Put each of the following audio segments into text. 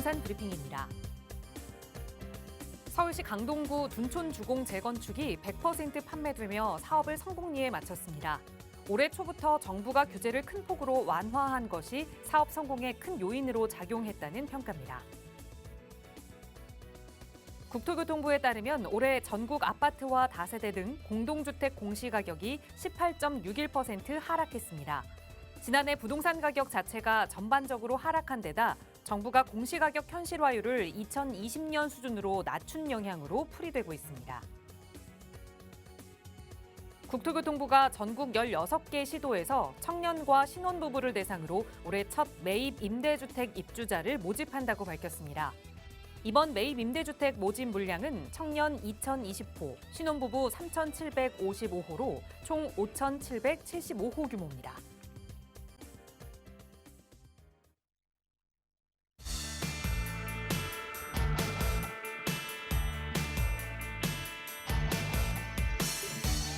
부동산 브리핑입니다. 서울시 강동구 둔촌 주공 재건축이 100% 판매되며 사업을 성공리에 마쳤습니다. 올해 초부터 정부가 규제를 큰 폭으로 완화한 것이 사업 성공에 큰 요인으로 작용했다는 평가입니다. 국토교통부에 따르면 올해 전국 아파트와 다세대 등 공동주택 공시가격이 18.61% 하락했습니다. 지난해 부동산 가격 자체가 전반적으로 하락한 데다 정부가 공시가격 현실화율을 2020년 수준으로 낮춘 영향으로 풀이되고 있습니다. 국토교통부가 전국 16개 시도에서 청년과 신혼부부를 대상으로 올해 첫 매입 임대주택 입주자를 모집한다고 밝혔습니다. 이번 매입 임대주택 모집 물량은 청년 2,020호, 신혼부부 3,755호로 총 5,775호 규모입니다.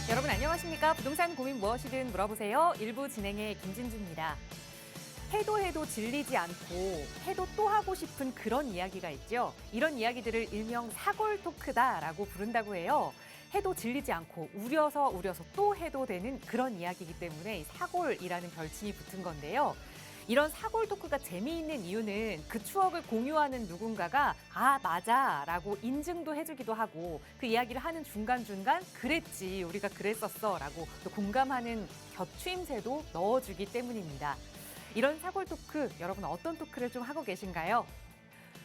여러분 안녕하십니까? 부동산 고민 무엇이든 물어보세요. 1부 진행의 김진주입니다. 해도 질리지 않고 해도 또 하고 싶은 그런 이야기가 있죠. 이런 이야기들을 일명 사골 토크다라고 부른다고 해요. 해도 질리지 않고 우려서 또 해도 되는 그런 이야기이기 때문에 사골이라는 별칭이 붙은 건데요. 이런 사골 토크가 재미있는 이유는 그 추억을 공유하는 누군가가 아 맞아 라고 인증도 해주기도 하고 그 이야기를 하는 중간중간 그랬지 우리가 그랬었어 라고 또 공감하는 곁추임새도 넣어주기 때문입니다. 이런 사골 토크 여러분 어떤 토크를 좀 하고 계신가요?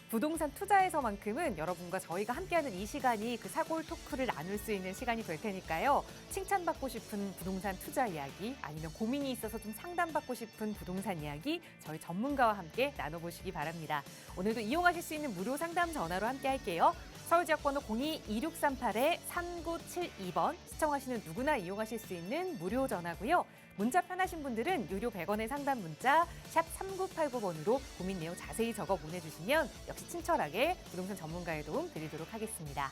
부동산 투자에서만큼은 여러분과 저희가 함께하는 이 시간이 그 사골 토크를 나눌 수 있는 시간이 될 테니까요. 칭찬받고 싶은 부동산 투자 이야기 아니면 고민이 있어서 좀 상담받고 싶은 부동산 이야기 저희 전문가와 함께 나눠보시기 바랍니다. 오늘도 이용하실 수 있는 무료 상담 전화로 함께 할게요. 서울지역번호 02-2638-3972번 시청하시는 누구나 이용하실 수 있는 무료 전화고요. 문자 편하신 분들은 유료 100원의 상담 문자 샵 3989번으로 고민 내용 자세히 적어 보내주시면 역시 친절하게 부동산 전문가의 도움 드리도록 하겠습니다.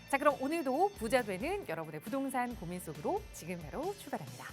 자, 그럼 오늘도 부자 되는 여러분의 부동산 고민 속으로 지금 바로 출발합니다.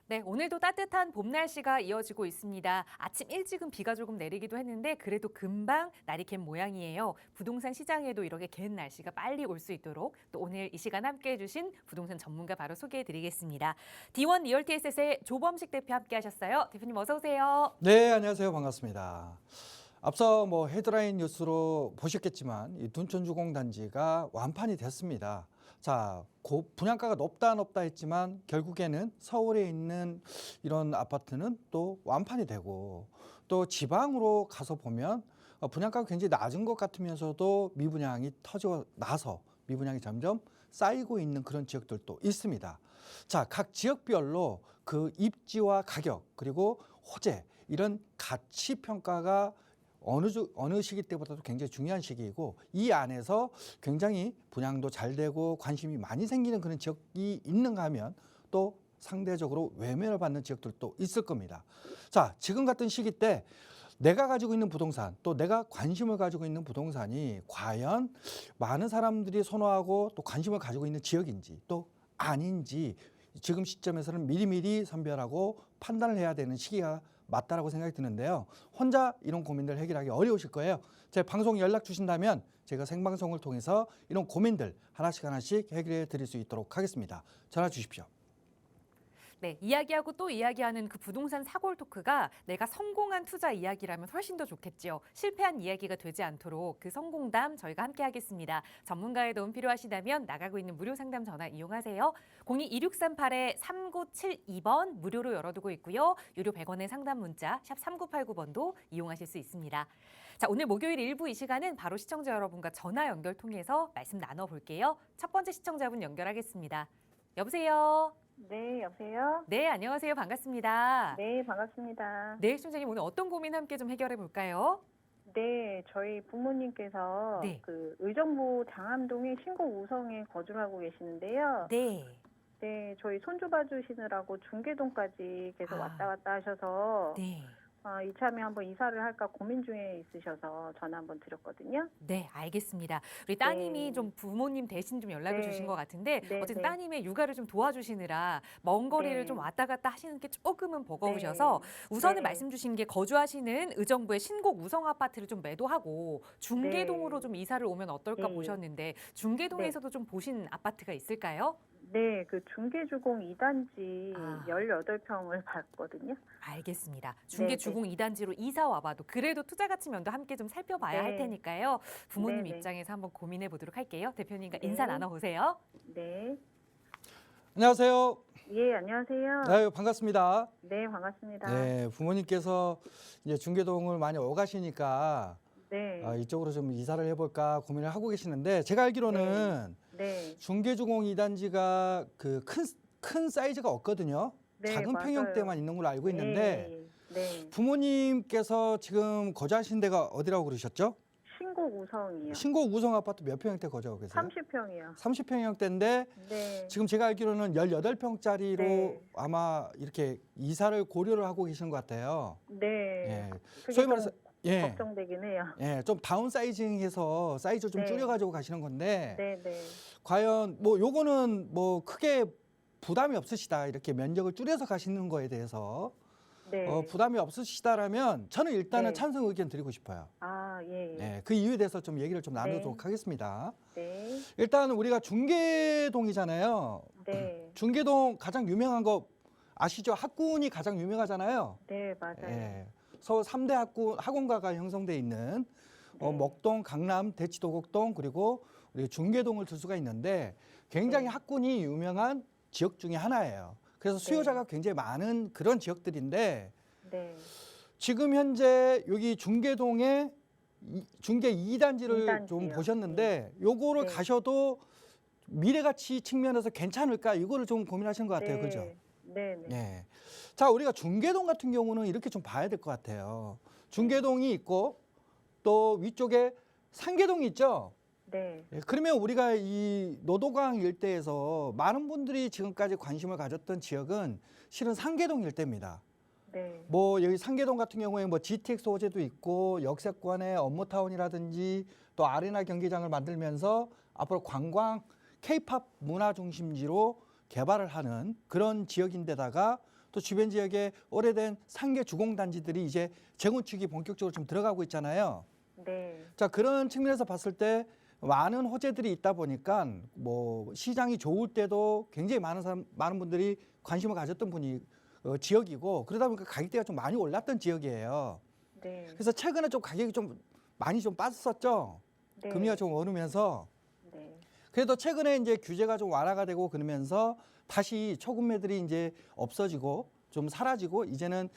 네, 오늘도 따뜻한 봄 날씨가 이어지고 있습니다. 아침 일찍은 비가 조금 내리기도 했는데 그래도 금방 날이 갠 모양이에요. 부동산 시장에도 이렇게 갠 날씨가 빨리 올 수 있도록 또 오늘 이 시간 함께해 주신 부동산 전문가 바로 소개해 드리겠습니다. D1 리얼티 에셋의 조범식 대표 함께 하셨어요. 대표님 어서 오세요. 네, 안녕하세요. 반갑습니다. 앞서 헤드라인 뉴스로 보셨겠지만 이 둔촌주공단지가 완판이 됐습니다. 자, 분양가가 높다 했지만 결국에는 서울에 있는 이런 아파트는 또 완판이 되고 또 지방으로 가서 보면 분양가가 굉장히 낮은 것 같으면서도 미분양이 터져 나서 미분양이 점점 쌓이고 있는 그런 지역들도 있습니다. 자, 각 지역별로 그 입지와 가격 그리고 호재 이런 가치 평가가 어느 시기 때보다도 굉장히 중요한 시기이고 이 안에서 굉장히 분양도 잘 되고 관심이 많이 생기는 그런 지역이 있는가 하면 또 상대적으로 외면을 받는 지역들도 있을 겁니다. 자, 지금 같은 시기 때 내가 가지고 있는 부동산 또 내가 관심을 가지고 있는 부동산이 과연 많은 사람들이 선호하고 또 관심을 가지고 있는 지역인지 또 아닌지 지금 시점에서는 미리미리 선별하고 판단을 해야 되는 시기가 맞다라고 생각이 드는데요. 혼자 이런 고민들 해결하기 어려우실 거예요. 제 방송 연락 주신다면 제가 생방송을 통해서 이런 고민들 하나씩 해결해 드릴 수 있도록 하겠습니다. 전화 주십시오. 네, 이야기하고 또 이야기하는 그 부동산 사골 토크가 내가 성공한 투자 이야기라면 훨씬 더 좋겠죠. 실패한 이야기가 되지 않도록 그 성공담 저희가 함께 하겠습니다. 전문가의 도움 필요하시다면 나가고 있는 무료 상담 전화 이용하세요. 02-2638-3972번 무료로 열어두고 있고요. 유료 100원의 상담 문자 샵 3989번도 이용하실 수 있습니다. 자, 오늘 목요일 일부 이 시간은 바로 시청자 여러분과 전화 연결 통해서 말씀 나눠볼게요. 첫 번째 시청자분 연결하겠습니다. 여보세요? 네, 여보세요? 네, 안녕하세요. 반갑습니다. 네, 반갑습니다. 네, 시청자님 오늘 어떤 고민 함께 좀 해결해 볼까요? 네, 저희 부모님께서 네. 그 의정부 장암동의 신곡 우성에 거주를 하고 계시는데요. 네. 네, 저희 손주 봐주시느라고 중계동까지 계속 아. 왔다 갔다 하셔서 네. 이참에 한번 이사를 할까 고민 중에 있으셔서 전화 한번 드렸거든요. 네, 알겠습니다. 우리 따님이 네. 좀 부모님 대신 좀 연락을 네. 주신 것 같은데 네, 어쨌든 네. 따님의 육아를 좀 도와주시느라 먼 거리를 네. 좀 왔다 갔다 하시는 게 조금은 버거우셔서 우선은 네. 말씀 주신 게 거주하시는 의정부의 신곡 우성 아파트를 좀 매도하고 중계동으로 네. 좀 이사를 오면 어떨까 네. 보셨는데 중계동에서도 좀 보신 아파트가 있을까요? 네, 그 중계주공 2단지 아. 18평을 봤거든요. 알겠습니다. 중계 네, 주공 2단지로 이사 와봐도 그래도 투자 가치 면도 함께 좀 살펴봐야 할 네. 테니까요. 부모님 네, 네. 입장에서 한번 고민해 보도록 할게요. 대표님과 네. 인사 나눠보세요. 네. 안녕하세요. 예, 안녕하세요. 아유, 반갑습니다. 네, 반갑습니다. 네, 부모님께서 이제 중계동을 많이 오가시니까 네. 이쪽으로 좀 이사를 해볼까 고민을 하고 계시는데 제가 알기로는 네. 중계주공 2단지가 그 큰 사이즈가 없거든요. 네, 작은 맞아요. 평형대만 있는 걸로 알고 있는데 네. 부모님께서 지금 거주하신 데가 어디라고 그러셨죠? 신곡 우성이요. 신곡 우성 아파트 몇 평형대 거주하고 계세요? 30평이요. 30평형대인데 네. 지금 제가 알기로는 18평짜리로 네. 아마 이렇게 이사를 고려를 하고 계시는 것 같아요. 네. 예. 그게 소위 좀 말해서 예. 걱정되긴 해요. 예, 좀 다운사이징해서 사이즈 좀 네. 줄여가지고 가시는 건데 네, 네. 과연 뭐 요거는 뭐 크게 부담이 없으시다 이렇게 면적을 줄여서 가시는 거에 대해서 네. 부담이 없으시다라면 저는 일단은 네. 찬성 의견 드리고 싶어요. 아, 예. 예, 그 이유에 대해서 좀 얘기를 좀 나누도록 하겠습니다. 네. 일단 우리가 중계동이잖아요. 네. 중계동 가장 유명한 거 아시죠? 학군이 가장 유명하잖아요. 네, 맞아요. 예, 서울 3대 학원가가 형성돼 있는 네. 목동, 강남, 대치도곡동 그리고 우리 중계동을 들 수가 있는데 굉장히 네. 학군이 유명한 지역 중에 하나예요. 그래서 수요자가 굉장히 많은 그런 지역들인데 네. 지금 현재 여기 중계동에 중계 2단지를 2단지요. 좀 보셨는데 요거를 네. 가셔도 미래 가치 측면에서 괜찮을까 이거를 좀 고민하시는 것 같아요. 네. 그죠? 네, 네. 네. 자, 우리가 중계동 같은 경우는 이렇게 좀 봐야 될 것 같아요. 중계동이 있고 또 위쪽에 상계동이 있죠. 네. 예, 그러면 우리가 이 노도강 일대에서 많은 분들이 지금까지 관심을 가졌던 지역은 실은 상계동 일대입니다. 네. 뭐 여기 상계동 같은 경우에 뭐 GTX 호재도 있고 역세권의 업무타운이라든지 또 아레나 경기장을 만들면서 앞으로 관광 K-팝 문화 중심지로 개발을 하는 그런 지역인데다가 또 주변 지역에 오래된 상계 주공단지들이 이제 재건축이 본격적으로 좀 들어가고 있잖아요. 네. 자, 그런 측면에서 봤을 때 많은 호재들이 있다 보니까 뭐 시장이 좋을 때도 굉장히 많은 분들이 관심을 가졌던 지역이고 그러다 보니까 가격대가 좀 많이 올랐던 지역이에요. 네. 그래서 최근에 좀 가격이 좀 많이 좀 빠졌었죠. 네. 금리가 좀 오르면서 네. 그래도 최근에 이제 규제가 좀 완화가 되고 그러면서 다시 초급매들이 이제 없어지고 좀 사라지고 이제는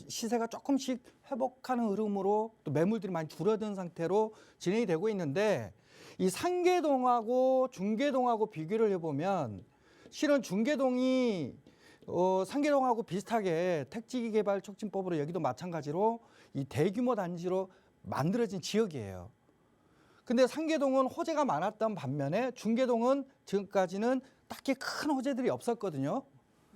시세가 조금씩 회복하는 흐름으로 또 매물들이 많이 줄어든 상태로 진행이 되고 있는데 이 상계동하고 중계동하고 비교를 해보면 실은 중계동이 상계동하고 비슷하게 택지 개발 촉진법으로 여기도 마찬가지로 이 대규모 단지로 만들어진 지역이에요. 근데 상계동은 호재가 많았던 반면에 중계동은 지금까지는 딱히 큰 호재들이 없었거든요.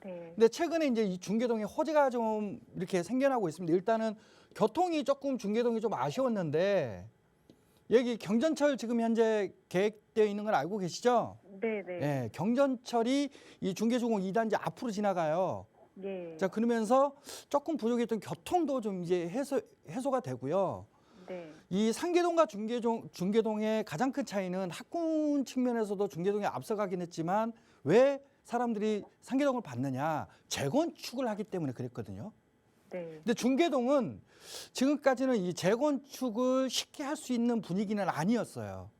네. 근데 최근에 이제 이 중계동에 호재가 좀 이렇게 생겨나고 있습니다. 일단은 교통이 조금 중계동이 좀 아쉬웠는데 여기 경전철 지금 현재 계획되어 있는 걸 알고 계시죠? 네, 네. 예, 경전철이 이 중계주공 2단지 앞으로 지나가요. 예. 자, 그러면서 조금 부족했던 교통도 좀 이제 해소가 되고요. 네. 이 상계동과 중계동의 가장 큰 차이는 학군 측면에서도 중계동이 앞서가긴 했지만 왜 사람들이 상계동을 받느냐? 재건축을 하기 때문에 그랬거든요. 네. 근데 중계동은 지금까지는 이 재건축을 쉽게 할 수 있는 분위기는 아니었어요.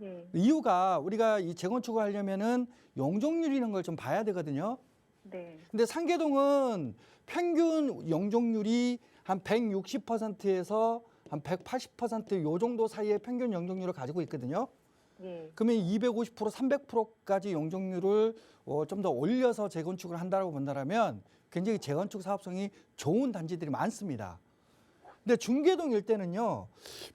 예. 이유가 우리가 이 재건축을 하려면은 용적률 이런 걸 좀 봐야 되거든요. 네. 근데 상계동은 평균 용적률이 한 160%에서 한 180%요 정도 사이의 평균 용적률을 가지고 있거든요. 예. 그러면 250%, 300%까지 용적률을 좀 더 올려서 재건축을 한다고 본다면 굉장히 재건축 사업성이 좋은 단지들이 많습니다. 근데 중계동 일대는요,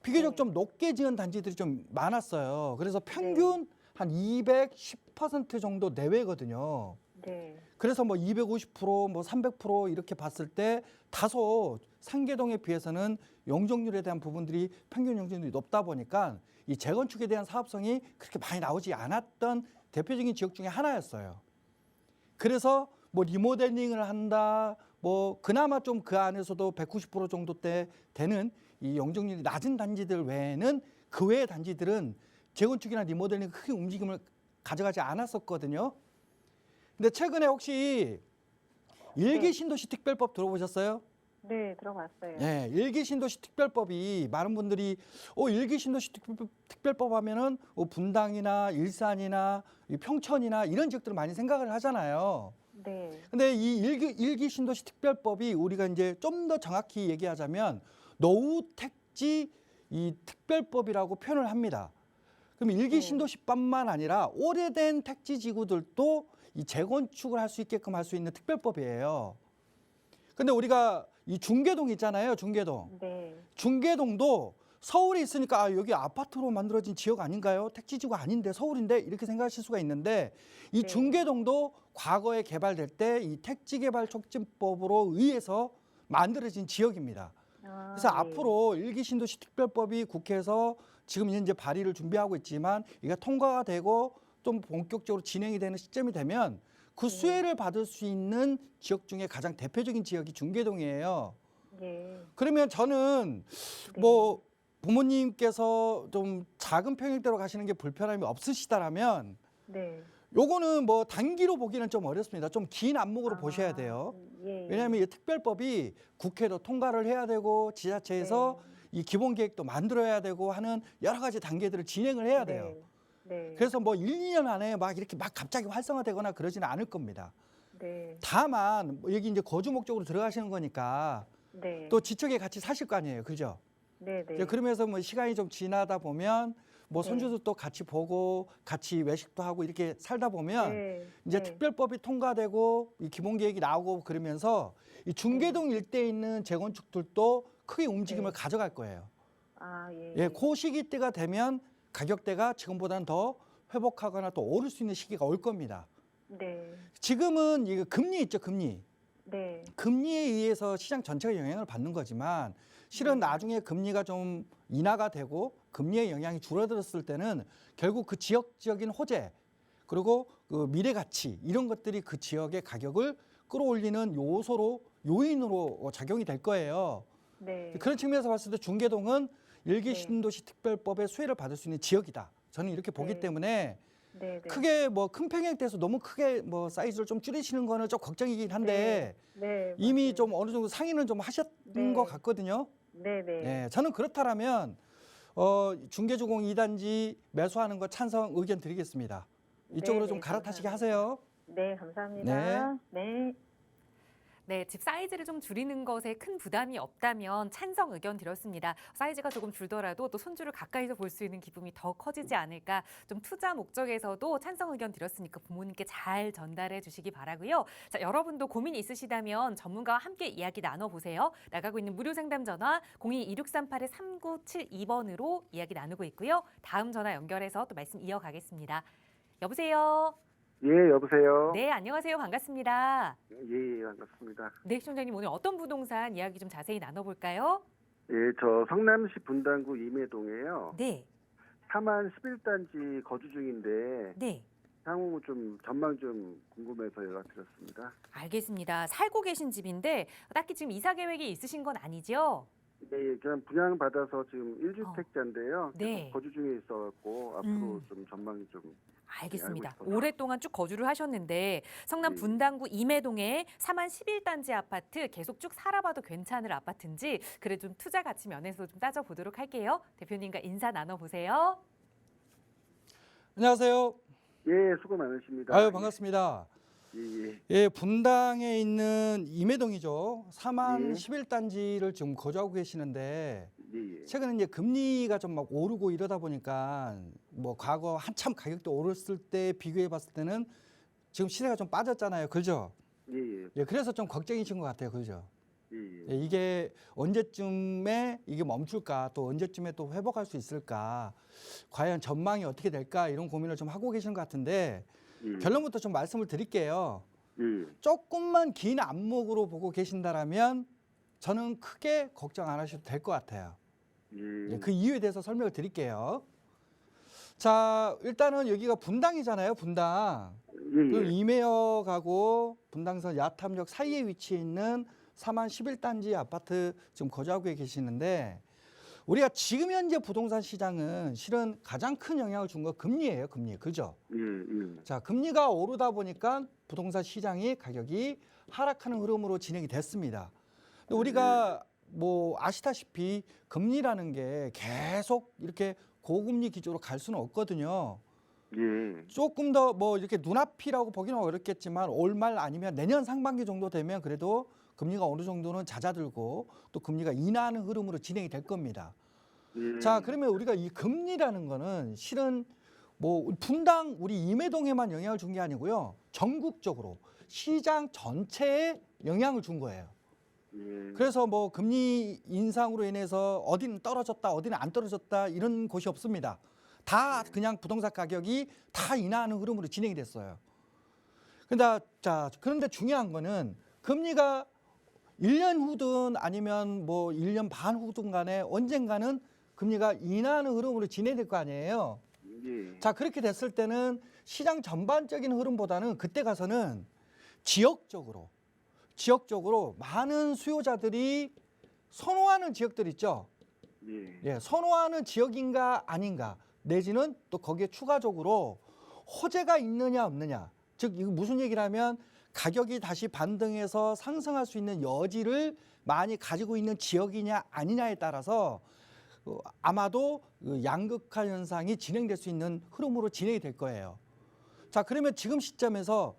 비교적 네. 좀 높게 지은 단지들이 좀 많았어요. 그래서 평균 한 210% 정도 내외거든요. 네. 그래서 뭐 250%, 뭐 300% 이렇게 봤을 때 다소 상계동에 비해서는 용적률에 대한 부분들이 평균 용적률이 높다 보니까 이 재건축에 대한 사업성이 그렇게 많이 나오지 않았던 대표적인 지역 중에 하나였어요. 그래서 뭐 리모델링을 한다, 뭐 그나마 좀 그 안에서도 190% 정도 대 되는 이 용적률이 낮은 단지들 외에는 그 외의 단지들은 재건축이나 리모델링 크게 움직임을 가져가지 않았었거든요. 근데 최근에 혹시 일기 신도시 특별법 들어보셨어요? 네, 들어봤어요. 예, 일기 신도시 특별법이 많은 분들이 일기 신도시 특별법 하면은 분당이나 일산이나 이 평천이나 이런 지역들을 많이 생각을 하잖아요. 네. 근데 이 일기 신도시 특별법이 우리가 이제 좀 더 정확히 얘기하자면 노후 택지 이 특별법이라고 표현을 합니다. 그럼 일기 신도시뿐만 아니라 오래된 택지 지구들도 이 재건축을 할 수 있게끔 할 수 있는 특별법이에요. 근데 우리가 이 중계동 있잖아요, 중계동. 네. 중계동도 서울에 있으니까 여기 아파트로 만들어진 지역 아닌가요? 택지지구 아닌데 서울인데 이렇게 생각하실 수가 있는데 이 네. 중계동도 과거에 개발될 때 이 택지개발촉진법으로 의해서 만들어진 지역입니다. 그래서 네. 앞으로 일기 신도시 특별법이 국회에서 지금 현재 발의를 준비하고 있지만 이게 통과가 되고 좀 본격적으로 진행이 되는 시점이 되면 그 수혜를 받을 수 있는 지역 중에 가장 대표적인 지역이 중계동이에요. 네. 그러면 저는 뭐 부모님께서 좀 작은 평형대로 가시는 게 불편함이 없으시다라면 네. 요거는 뭐 단기로 보기는 좀 어렵습니다. 좀 긴 안목으로 보셔야 돼요. 예. 왜냐하면 이 특별법이 국회도 통과를 해야 되고 지자체에서 이 기본 계획도 만들어야 되고 하는 여러 가지 단계들을 진행을 해야 돼요. 네. 그래서 뭐 1, 2년 안에 막 이렇게 막 갑자기 활성화되거나 그러지는 않을 겁니다. 네. 다만 여기 이제 거주 목적으로 들어가시는 거니까 네. 또 지쪽에 같이 사실 거 아니에요. 그죠? 네. 네. 이제 그러면서 뭐 시간이 좀 지나다 보면 뭐 네. 손주들도 같이 보고 같이 외식도 하고 이렇게 살다 보면 네. 이제 네. 특별법이 통과되고 이 기본 계획이 나오고 그러면서 이 중계동 일대에 있는 재건축들도 크게 움직임을 가져갈 거예요. 예. 예, 그 시기 때가 되면 가격대가 지금보다는 더 회복하거나 또 오를 수 있는 시기가 올 겁니다. 네. 지금은 이거 금리 있죠, 금리. 네. 금리에 의해서 시장 전체가 영향을 받는 거지만 실은 나중에 금리가 좀 인하가 되고 금리의 영향이 줄어들었을 때는 결국 그 지역적인 호재 그리고 그 미래 가치 이런 것들이 그 지역의 가격을 끌어올리는 요인으로 작용이 될 거예요. 네. 그런 측면에서 봤을 때 중계동은 일기 네. 신도시 특별법의 수혜를 받을 수 있는 지역이다. 저는 이렇게 보기 네. 때문에 네. 크게 뭐 큰 평형대에서 너무 크게 뭐 사이즈를 좀 줄이시는 거는 좀 걱정이긴 한데 네. 이미 맞아요. 좀 어느 정도 상의는 좀 하셨던 네. 것 같거든요. 네. 네. 네, 저는 그렇다라면 중계주공 2단지 매수하는 거 찬성 의견 드리겠습니다. 이쪽으로 네, 좀 네, 갈아타시게 감사합니다. 하세요. 네, 감사합니다. 네. 네, 집 사이즈를 좀 줄이는 것에 큰 부담이 없다면 찬성 의견 드렸습니다. 사이즈가 조금 줄더라도 또 손주를 가까이서 볼 수 있는 기쁨이 더 커지지 않을까. 좀 투자 목적에서도 찬성 의견 드렸으니까 부모님께 잘 전달해 주시기 바라고요. 자, 여러분도 고민 있으시다면 전문가와 함께 이야기 나눠보세요. 나가고 있는 무료 상담 전화 02-2638-3972번으로 이야기 나누고 있고요. 다음 전화 연결해서 또 말씀 이어가겠습니다. 여보세요? 예, 여보세요. 네, 안녕하세요. 반갑습니다. 예, 반갑습니다. 네, 시청자님 오늘 어떤 부동산 이야기 좀 자세히 나눠볼까요? 예, 저 성남시 분당구 임해동에요. 네, 4만 11단지 거주 중인데 네, 향후 좀 전망 좀 궁금해서 연락드렸습니다. 알겠습니다. 살고 계신 집인데 딱히 지금 이사 계획이 있으신 건 아니죠? 예, 그냥 분양 받아서 지금 1주택자인데요. 네. 계속 거주 중에 있어갖고 앞으로 음. 좀 전망이 좀 알겠습니다. 알고 싶어요. 오랫동안 쭉 거주를 하셨는데 성남 네. 분당구 임해동에 4만 11단지 아파트 계속 쭉 살아봐도 괜찮을 아파트인지 그래 좀 투자 가치 면에서 좀 따져보도록 할게요. 대표님과 인사 나눠보세요. 안녕하세요. 예, 수고 많으십니다. 아유, 반갑습니다. 예, 예. 예, 분당에 있는 임해동이죠. 4만 예. 11단지를 지금 거주하고 계시는데 예, 예. 최근에 이제 금리가 좀 막 오르고 이러다 보니까 뭐 과거 한참 가격대 오르었을 때 비교해 봤을 때는 지금 시세가 좀 빠졌잖아요. 그죠? 예, 예. 예, 그래서 좀 걱정이신 것 같아요. 그죠? 예, 예. 예, 이게 언제쯤에 이게 멈출까 또 언제쯤에 또 회복할 수 있을까 과연 전망이 어떻게 될까 이런 고민을 좀 하고 계신 것 같은데 예. 결론부터 좀 말씀을 드릴게요. 예. 조금만 긴 안목으로 보고 계신다라면 저는 크게 걱정 안 하셔도 될 것 같아요. 예. 그 이유에 대해서 설명을 드릴게요. 자, 일단은 여기가 분당이잖아요, 분당. 그 예. 이매역하고 분당선 야탐역 사이에 위치해 있는 4만 11단지 아파트 지금 거주하고 계시는데, 우리가 지금 현재 부동산 시장은 실은 가장 큰 영향을 준 거 금리예요, 금리. 그죠? 예. 예. 자, 금리가 오르다 보니까 부동산 시장이 가격이 하락하는 흐름으로 진행이 됐습니다. 근데 우리가 뭐 아시다시피 금리라는 게 계속 이렇게 고금리 기조로 갈 수는 없거든요. 예. 조금 더 뭐 이렇게 눈앞이라고 보기는 어렵겠지만 올 말 아니면 내년 상반기 정도 되면 그래도 금리가 어느 정도는 잦아들고 또 금리가 인하하는 흐름으로 진행이 될 겁니다. 예. 자, 그러면 우리가 이 금리라는 거는 실은 뭐 분당 우리 임해동에만 영향을 준 게 아니고요. 전국적으로 시장 전체에 영향을 준 거예요. 예. 그래서 뭐 금리 인상으로 인해서 어디는 떨어졌다, 어디는 안 떨어졌다 이런 곳이 없습니다. 다 그냥 부동산 가격이 다 인하하는 흐름으로 진행이 됐어요. 그런데 중요한 거는 금리가 1년 후든 아니면 뭐 1년 반 후든 간에 언젠가는 금리가 인하하는 흐름으로 진행될 거 아니에요. 예. 자, 그렇게 됐을 때는 시장 전반적인 흐름보다는 그때 가서는 지역적으로 많은 수요자들이 선호하는 지역들 있죠. 예. 예, 선호하는 지역인가 아닌가, 내지는 또 거기에 추가적으로 호재가 있느냐 없느냐. 즉 이거 무슨 얘기냐면 가격이 다시 반등해서 상승할 수 있는 여지를 많이 가지고 있는 지역이냐 아니냐에 따라서 아마도 양극화 현상이 진행될 수 있는 흐름으로 진행이 될 거예요. 자, 그러면 지금 시점에서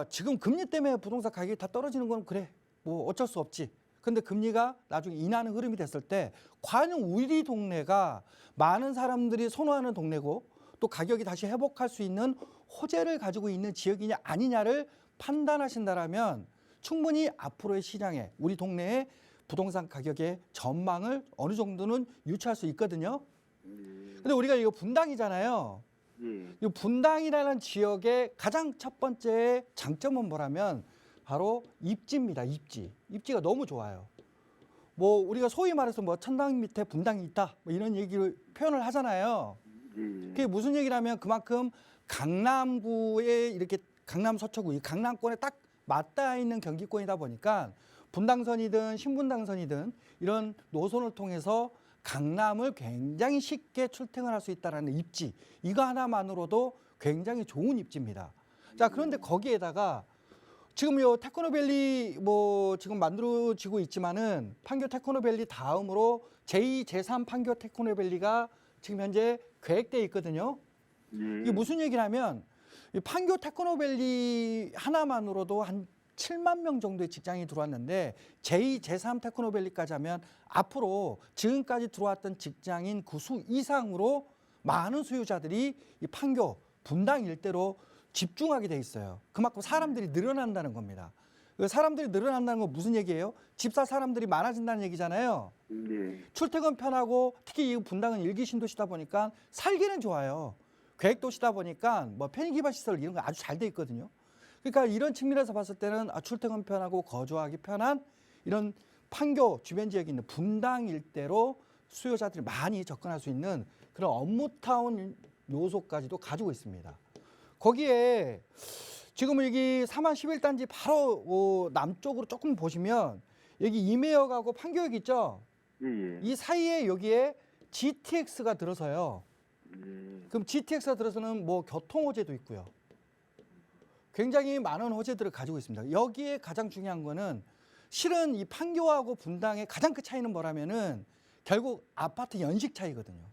지금 금리 때문에 부동산 가격이 다 떨어지는 건 그래, 뭐 어쩔 수 없지. 근데 금리가 나중에 인하하는 흐름이 됐을 때 과연 우리 동네가 많은 사람들이 선호하는 동네고 또 가격이 다시 회복할 수 있는 호재를 가지고 있는 지역이냐 아니냐를 판단하신다라면 충분히 앞으로의 시장에 우리 동네의 부동산 가격의 전망을 어느 정도는 유추할 수 있거든요. 근데 우리가 이거 분당이잖아요. 예. 이 분당이라는 지역의 가장 첫 번째 장점은 뭐라면 바로 입지입니다. 입지가 너무 좋아요. 뭐 우리가 소위 말해서 뭐 천당 밑에 분당이 있다, 뭐 이런 얘기를 표현을 하잖아요. 예. 그게 무슨 얘기냐면 그만큼 강남구에 이렇게 강남 서초구 이 강남권에 딱 맞닿아 있는 경기권이다 보니까 분당선이든 신분당선이든 이런 노선을 통해서 강남을 굉장히 쉽게 출퇴근할 수 있다는 입지, 이거 하나만으로도 굉장히 좋은 입지입니다. 자, 그런데 거기에다가 지금 요 테크노밸리 뭐 지금 만들어지고 있지만은 판교 테크노밸리 다음으로 제2, 제3 판교 테크노밸리가 지금 현재 계획돼 있거든요. 예. 이게 무슨 얘기냐면 이 판교 테크노밸리 하나만으로도 한 7만 명 정도의 직장이 들어왔는데 제2, 제3 테크노밸리까지 하면 앞으로 지금까지 들어왔던 직장인 그 수 이상으로 많은 수요자들이 이 판교, 분당 일대로 집중하게 돼 있어요. 그만큼 사람들이 늘어난다는 겁니다. 사람들이 늘어난다는 건 무슨 얘기예요? 집사 사람들이 많아진다는 얘기잖아요. 예. 출퇴근 편하고 특히 이 분당은 일기 신도시다 보니까 살기는 좋아요. 계획도시다 보니까 뭐 편의기반 시설 이런 거 아주 잘 돼 있거든요. 그러니까 이런 측면에서 봤을 때는 출퇴근 편하고 거주하기 편한 이런 판교 주변 지역에 있는 분당 일대로 수요자들이 많이 접근할 수 있는 그런 업무타운 요소까지도 가지고 있습니다. 거기에 지금 여기 4만 11단지 바로 남쪽으로 조금 보시면 여기 임해역하고 판교역 있죠? 예. 이 사이에 여기에 GTX가 들어서요. 예. 그럼 GTX가 들어서는 뭐 교통 호재도 있고요. 굉장히 많은 호재들을 가지고 있습니다. 여기에 가장 중요한 거는 실은 이 판교하고 분당의 가장 큰 차이는 뭐라면은 결국 아파트 연식 차이거든요.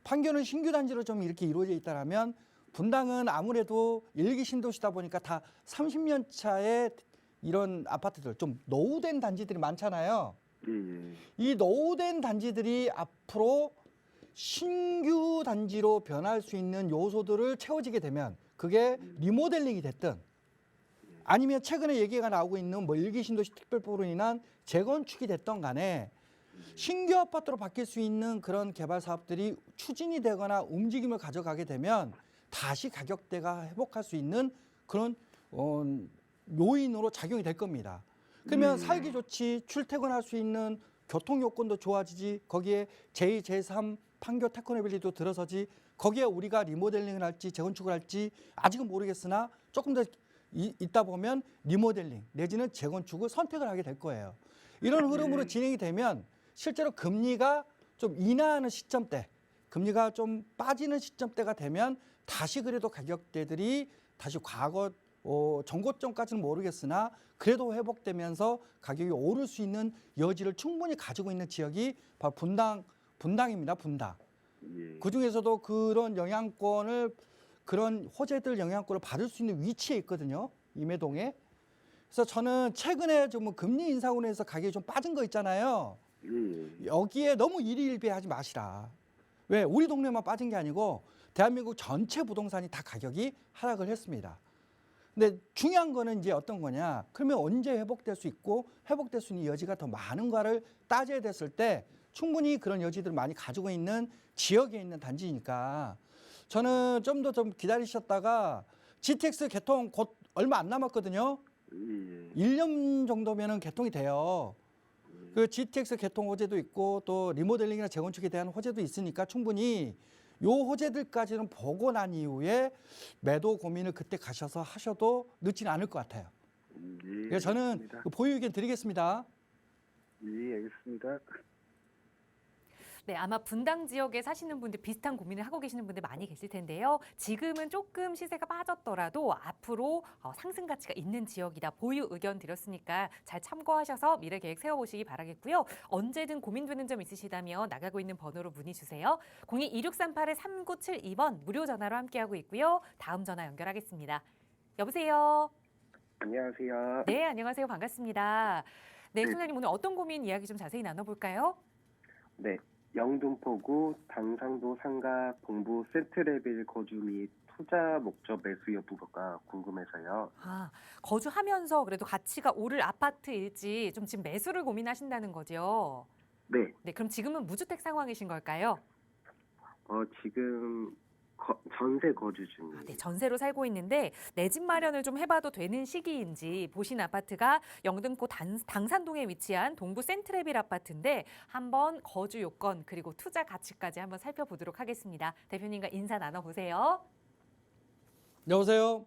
판교는 신규 단지로 좀 이렇게 이루어져 있다라면 분당은 아무래도 일기 신도시다 보니까 다 30년 차의 이런 아파트들, 좀 노후된 단지들이 많잖아요. 예. 이 노후된 단지들이 앞으로 신규 단지로 변할 수 있는 요소들을 채워지게 되면 그게 리모델링이 됐든 아니면 최근에 얘기가 나오고 있는 뭐 일기 신도시 특별법으로 인한 재건축이 됐던 간에 신규 아파트로 바뀔 수 있는 그런 개발 사업들이 추진이 되거나 움직임을 가져가게 되면 다시 가격대가 회복할 수 있는 그런 요인으로 작용이 될 겁니다. 그러면 살기 좋지, 출퇴근할 수 있는 교통 요건도 좋아지지, 거기에 제2, 제3 판교 테크노빌리도 들어서지, 거기에 우리가 리모델링을 할지 재건축을 할지 아직은 모르겠으나 조금 더 있다 보면 리모델링 내지는 재건축을 선택을 하게 될 거예요. 이런 흐름으로 진행이 되면 실제로 금리가 좀 인하하는 시점대, 금리가 좀 빠지는 시점대가 되면 다시 그래도 가격대들이 다시 과거 전고점까지는 모르겠으나 그래도 회복되면서 가격이 오를 수 있는 여지를 충분히 가지고 있는 지역이 바로 분당입니다. 분당. 예. 그중에서도 그런 영향권을 그런 호재들 영향권을 받을 수 있는 위치에 있거든요. 임해동에. 그래서 저는 최근에 좀 금리 인상으로 해서 가격이 좀 빠진 거 있잖아요. 예. 여기에 너무 일희일비하지 마시라. 왜? 우리 동네만 빠진 게 아니고 대한민국 전체 부동산이 다 가격이 하락을 했습니다. 근데 중요한 거는 이제 어떤 거냐? 그러면 언제 회복될 수 있고 회복될 수 있는 여지가 더 많은가를 따져야 됐을 때 충분히 그런 여지들을 많이 가지고 있는 지역에 있는 단지니까 저는 좀 더 좀 기다리셨다가 GTX 개통 곧 얼마 안 남았거든요. 예. 1년 정도면은 개통이 돼요. 그 GTX 개통 호재도 있고 또 리모델링이나 재건축에 대한 호재도 있으니까 충분히 요 호재들까지는 보고 난 이후에 매도 고민을 그때 가셔서 하셔도 늦지는 않을 것 같아요. 예. 그래서 저는 알겠습니다. 그 보유 의견 드리겠습니다. 예, 알겠습니다. 네, 아마 분당 지역에 사시는 분들 비슷한 고민을 하고 계시는 분들 많이 계실 텐데요. 지금은 조금 시세가 빠졌더라도 앞으로 상승 가치가 있는 지역이다. 보유 의견 드렸으니까 잘 참고하셔서 미래 계획 세워보시기 바라겠고요. 언제든 고민되는 점 있으시다면 나가고 있는 번호로 문의 주세요. 02-2638-3972번 무료 전화로 함께하고 있고요. 다음 전화 연결하겠습니다. 여보세요. 안녕하세요. 네, 안녕하세요. 반갑습니다. 네, 팀장님 오늘 어떤 고민 이야기 좀 자세히 나눠볼까요? 네, 영등포구 당상도 상가 동부 센트레빌 거주 및 투자 목적 매수 여부가 궁금해서요. 아, 거주하면서 그래도 가치가 오를 아파트일지 좀 지금 매수를 고민하신다는 거죠? 네, 네, 그럼 지금은 무주택 상황이신 걸까요? 지금 전세 거주 아, 중이에요. 네, 전세로 살고 있는데 내 집 마련을 좀 해봐도 되는 시기인지 보신 아파트가 영등포 당산동에 위치한 동부 센트레빌 아파트인데 한번 거주 요건 그리고 투자 가치까지 한번 살펴보도록 하겠습니다. 대표님과 인사 나눠보세요. 여보세요.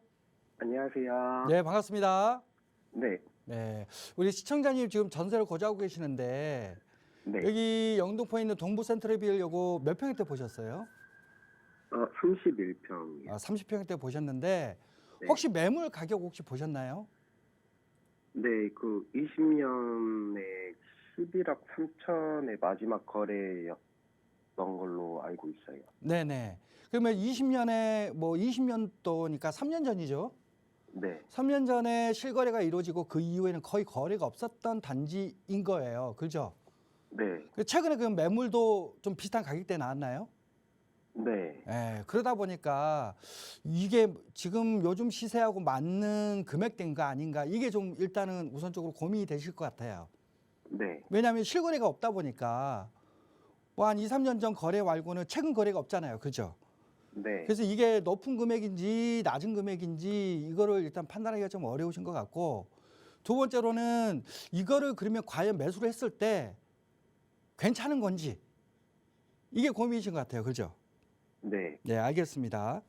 안녕하세요. 네, 반갑습니다. 네, 네, 우리 시청자님 지금 전세를 거주하고 계시는데 네. 여기 영등포에 있는 동부 센트레빌 요거 몇 평대 보셨어요? 31평이요. 30평대 보셨는데 네. 혹시 매물 가격 혹시 보셨나요? 네, 그 20년에 11억 3천의 마지막 거래였던 걸로 알고 있어요. 네네. 그러면 20년에 뭐 20년도니까 3년 전이죠. 네, 3년 전에 실거래가 이루어지고 그 이후에는 거의 거래가 없었던 단지인 거예요. 그죠? 네, 최근에 그 매물도 좀 비슷한 가격대 나왔나요? 네, 예, 그러다 보니까 이게 지금 요즘 시세하고 맞는 금액대인가 아닌가 이게 좀 일단은 우선적으로 고민이 되실 것 같아요. 네, 왜냐하면 실거래가 없다 보니까 뭐 한 2, 3년 전 거래 말고는 최근 거래가 없잖아요. 그죠? 네, 그래서 이게 높은 금액인지 낮은 금액인지 이거를 일단 판단하기가 좀 어려우신 것 같고 두 번째로는 이거를 그러면 과연 매수를 했을 때 괜찮은 건지 이게 고민이신 것 같아요. 그죠? 네, 네, 알겠습니다.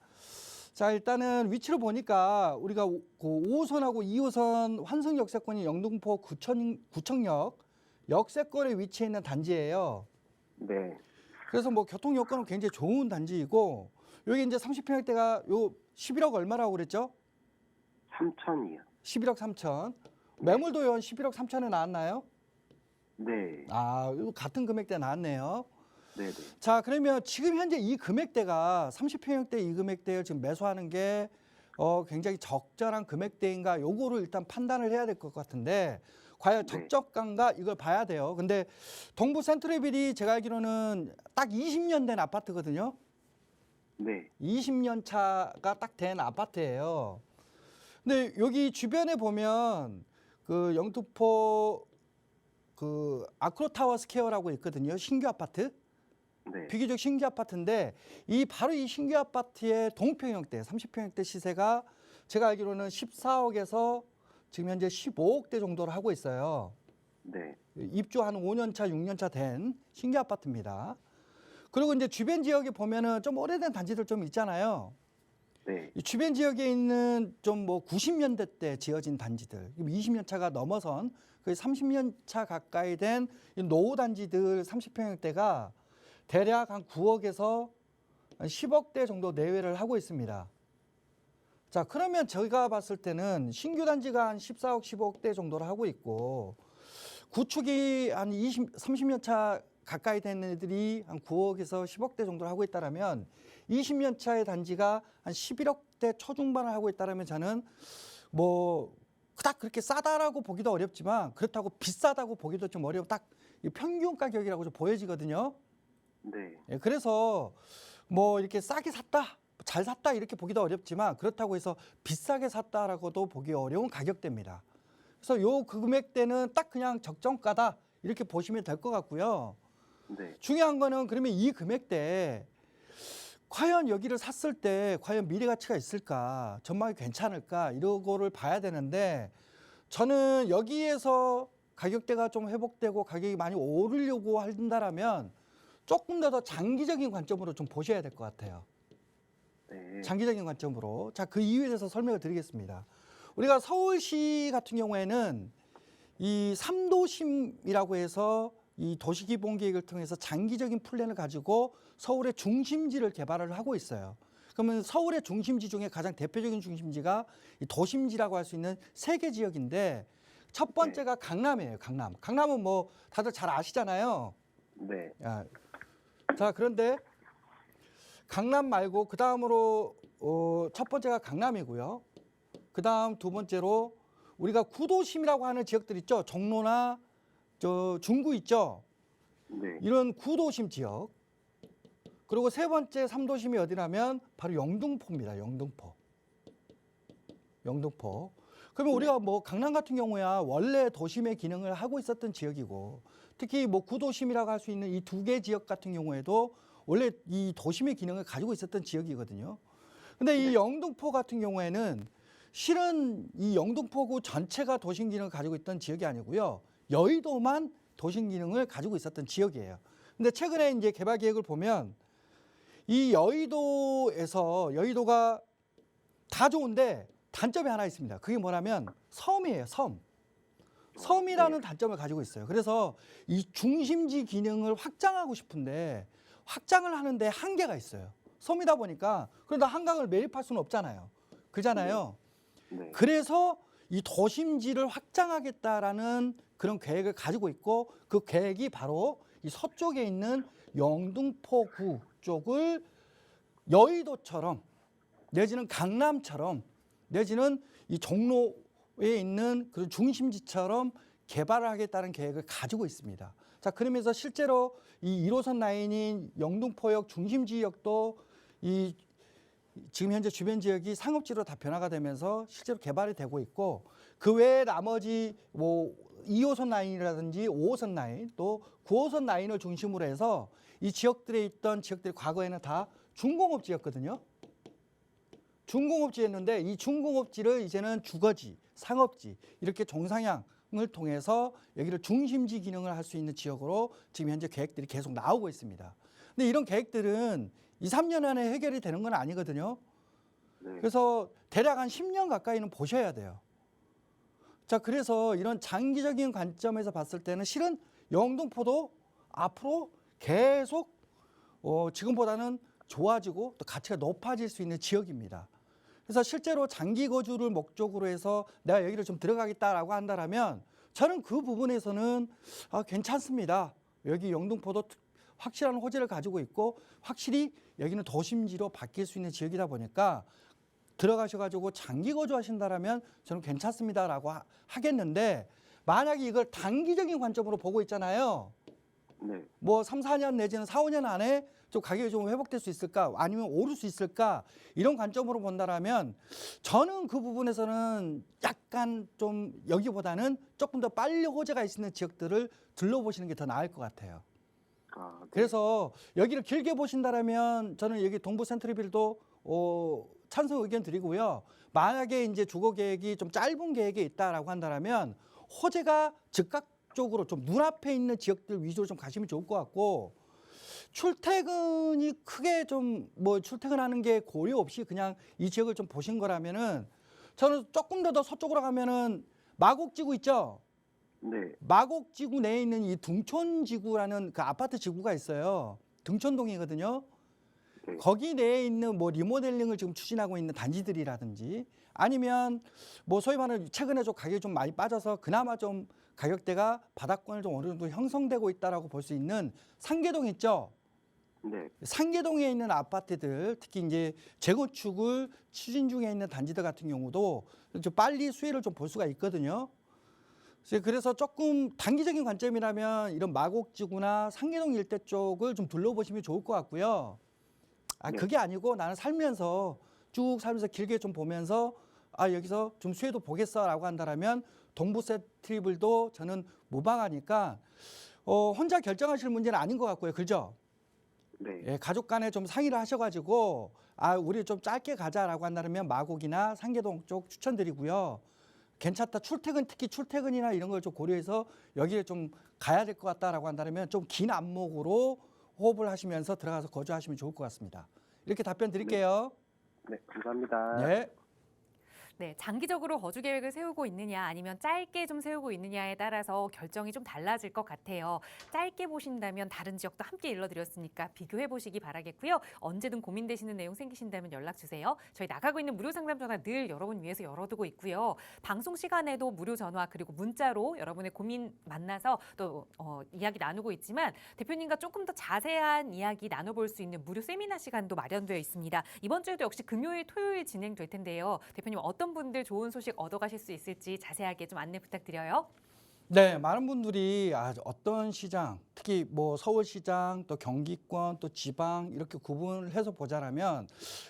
자, 일단은 위치를 보니까 우리가 그 5호선하고 2호선 환승 역세권이 영등포 구청역 역세권에 위치해 있는 단지예요. 네. 그래서 뭐 교통 여건은 굉장히 좋은 단지이고 여기 이제 30평대가 요 11억 얼마라고 그랬죠? 3천이요. 11억 3천. 매물도 한 11억 3천에 나왔나요? 네, 아, 이거 같은 금액대 나왔네요. 네, 네. 자, 그러면 지금 현재 이 금액대가 30평대 이 금액대를 지금 매수하는 게 굉장히 적절한 금액대인가 요거를 일단 판단을 해야 될 것 같은데 과연 네. 적절한가 이걸 봐야 돼요. 근데 동부 센트레빌이 제가 알기로는 딱 20년 된 아파트거든요. 네, 20년 차가 딱 된 아파트예요. 근데 여기 주변에 보면 그 영등포 그 아크로타워 스퀘어라고 있거든요. 신규 아파트. 네, 비교적 신규 아파트인데 이 바로 이 신규 아파트의 동평형대 30평형대 시세가 제가 알기로는 14억에서 지금 현재 15억대 정도를 하고 있어요. 네. 입주 한 5년 차, 6년 차 된 신규 아파트입니다. 그리고 이제 주변 지역에 보면은 좀 오래된 단지들 좀 있잖아요. 네. 이 주변 지역에 있는 좀 뭐 90년대 때 지어진 단지들, 20년 차가 넘어선 거의 30년 차 가까이 된 이 노후 단지들 30평대가 대략 한 9억에서 한 10억대 정도 내외를 하고 있습니다. 자, 그러면 저희가 봤을 때는 신규 단지가 한 14억, 15억대 정도를 하고 있고 구축이 한 30년 차 가까이 된 애들이 한 9억에서 10억대 정도를 하고 있다라면 20년 차의 단지가 한 11억대 초중반을 하고 있다라면 저는 뭐 그닥 그렇게 싸다라고 보기도 어렵지만 그렇다고 비싸다고 보기도 좀 어려워. 딱 이 평균 가격이라고 좀 보여지거든요. 네. 예, 그래서 뭐 이렇게 싸게 샀다, 잘 샀다 이렇게 보기도 어렵지만 그렇다고 해서 비싸게 샀다라고도 보기 어려운 가격대입니다. 그래서 요 금액대는 딱 그냥 적정가다 이렇게 보시면 될 것 같고요. 네. 중요한 거는 그러면 이 금액대에 과연 여기를 샀을 때 과연 미래 가치가 있을까, 전망이 괜찮을까 이런 거를 봐야 되는데 저는 여기에서 가격대가 좀 회복되고 가격이 많이 오르려고 한다라면 조금 더 장기적인 관점으로 좀 보셔야 될 것 같아요. 네. 장기적인 관점으로. 자, 그 이유에 대해서 설명을 드리겠습니다. 우리가 서울시 같은 경우에는 이 3도심이라고 해서 이 도시기본계획을 통해서 장기적인 플랜을 가지고 서울의 중심지를 개발을 하고 있어요. 그러면 서울의 중심지 중에 가장 대표적인 중심지가 이 도심지라고 할 수 있는 3개 지역인데 첫 번째가 강남이에요. 강남. 강남은 뭐 다들 잘 아시잖아요. 네. 자, 그런데 강남 말고 그 다음으로 첫 번째가 강남이고요. 그 다음 두 번째로 우리가 구도심이라고 하는 지역들 있죠. 종로나 저 중구 있죠. 네. 이런 구도심 지역. 그리고 세 번째 3도심이 어디냐면 바로 영등포입니다. 영등포. 영등포. 그러면 우리가 뭐 강남 같은 경우야 원래 도심의 기능을 하고 있었던 지역이고 특히 뭐 구도심이라고 할 수 있는 이 2개 지역 같은 경우에도 원래 이 도심의 기능을 가지고 있었던 지역이거든요. 근데 이 영등포 같은 경우에는 실은 이 영등포구 전체가 도심 기능을 가지고 있던 지역이 아니고요. 여의도만 도심 기능을 가지고 있었던 지역이에요. 근데 최근에 이제 개발 계획을 보면 이 여의도가 다 좋은데 단점이 하나 있습니다. 그게 뭐냐면 섬이에요, 섬. 섬이라는 단점을 가지고 있어요. 그래서 이 중심지 기능을 확장하고 싶은데 확장을 하는데 한계가 있어요. 섬이다 보니까 그러다 한강을 매립할 수는 없잖아요. 그잖아요. 네. 그래서 이 도심지를 확장하겠다라는 그런 계획을 가지고 있고 그 계획이 바로 이 서쪽에 있는 영등포구 쪽을 여의도처럼 내지는 강남처럼 내지는 이 종로에 있는 그런 중심지처럼 개발을 하겠다는 계획을 가지고 있습니다. 자, 그러면서 실제로 이 1호선 라인인 영등포역 중심지역도 이 지금 현재 주변 지역이 상업지로 다 변화가 되면서 실제로 개발이 되고 있고 그 외에 나머지 뭐 2호선 라인이라든지 5호선 라인 또 9호선 라인을 중심으로 해서 이 지역들에 있던 지역들이 과거에는 다 중공업지였거든요. 중공업지였는데 이 중공업지를 이제는 주거지, 상업지 이렇게 종상향을 통해서 여기를 중심지 기능을 할 수 있는 지역으로 지금 현재 계획들이 계속 나오고 있습니다. 근데 이런 계획들은 2, 3년 안에 해결이 되는 건 아니거든요. 네. 그래서 대략 한 10년 가까이는 보셔야 돼요. 자, 그래서 이런 장기적인 관점에서 봤을 때는 실은 영등포도 앞으로 계속 지금보다는 좋아지고 또 가치가 높아질 수 있는 지역입니다. 그래서 실제로 장기 거주를 목적으로 해서 내가 여기를 좀 들어가겠다라고 한다면 저는 그 부분에서는 괜찮습니다. 여기 영등포도 확실한 호재를 가지고 있고 확실히 여기는 도심지로 바뀔 수 있는 지역이다 보니까 들어가셔가지고 장기 거주하신다라면 저는 괜찮습니다라고 하겠는데 만약에 이걸 단기적인 관점으로 보고 있잖아요. 네. 뭐 3, 4년 내지는 4, 5년 안에 좀 가격이 좀 회복될 수 있을까 아니면 오를 수 있을까 이런 관점으로 본다라면 저는 그 부분에서는 약간 좀 여기보다는 조금 더 빨리 호재가 있는 지역들을 둘러보시는 게 더 나을 것 같아요. 아, 네. 그래서 여기를 길게 보신다라면 저는 여기 동부 센트럴빌도 찬성 의견 드리고요. 만약에 이제 주거 계획이 좀 짧은 계획이 있다라고 한다면 호재가 즉각적으로 좀 눈앞에 있는 지역들 위주로 좀 가시면 좋을 것 같고, 출퇴근이 크게 좀 뭐 출퇴근하는 게 고려 없이 그냥 이 지역을 좀 보신 거라면은 저는 조금 더 서쪽으로 가면은 마곡지구 있죠. 네. 마곡지구 내에 있는 이 등촌지구라는 그 아파트 지구가 있어요. 등촌동이거든요. 네. 거기 내에 있는 뭐 리모델링을 지금 추진하고 있는 단지들이라든지 아니면 뭐 소위 말하는 최근에 좀 가격이 좀 많이 빠져서 그나마 좀 가격대가 바닥권을 좀 어느 정도 형성되고 있다라고 볼 수 있는 상계동 있죠. 네. 상계동에 있는 아파트들, 특히 이제 재건축을 추진 중에 있는 단지들 같은 경우도 좀 빨리 수혜를 좀 볼 수가 있거든요. 그래서 조금 단기적인 관점이라면 이런 마곡지구나 상계동 일대 쪽을 좀 둘러보시면 좋을 것 같고요. 네. 그게 아니고 나는 살면서 쭉 살면서 길게 좀 보면서 여기서 좀 수혜도 보겠어라고 한다면 동부세 트리블도 저는 무방하니까 혼자 결정하실 문제는 아닌 것 같고요. 그죠? 네. 예, 가족 간에 좀 상의를 하셔가지고 우리 좀 짧게 가자라고 한다면 마곡이나 상계동 쪽 추천드리고요. 괜찮다. 특히 출퇴근이나 이런 걸 좀 고려해서 여기에 좀 가야 될 것 같다라고 한다면 좀 긴 안목으로 호흡을 하시면서 들어가서 거주하시면 좋을 것 같습니다. 이렇게 답변 드릴게요. 네. 감사합니다. 네. 네, 장기적으로 거주 계획을 세우고 있느냐 아니면 짧게 좀 세우고 있느냐에 따라서 결정이 좀 달라질 것 같아요. 짧게 보신다면 다른 지역도 함께 일러드렸으니까 비교해 보시기 바라겠고요. 언제든 고민되시는 내용 생기신다면 연락 주세요. 저희 나가고 있는 무료 상담 전화 늘 여러분 위해서 열어두고 있고요. 방송 시간에도 무료 전화 그리고 문자로 여러분의 고민 만나서 또 이야기 나누고 있지만 대표님과 조금 더 자세한 이야기 나눠볼 수 있는 무료 세미나 시간도 마련되어 있습니다. 이번 주에도 역시 금요일, 토요일 진행될 텐데요. 대표님 어떤 분들 좋은 소식 얻어가실 수 있을지 자세하게 좀 안내 부탁드려요. 네, 많은 분들이 어떤 시장, 특히 뭐 서울시장, 또 경기권, 또 지방 이렇게 구분을 해서 보자라면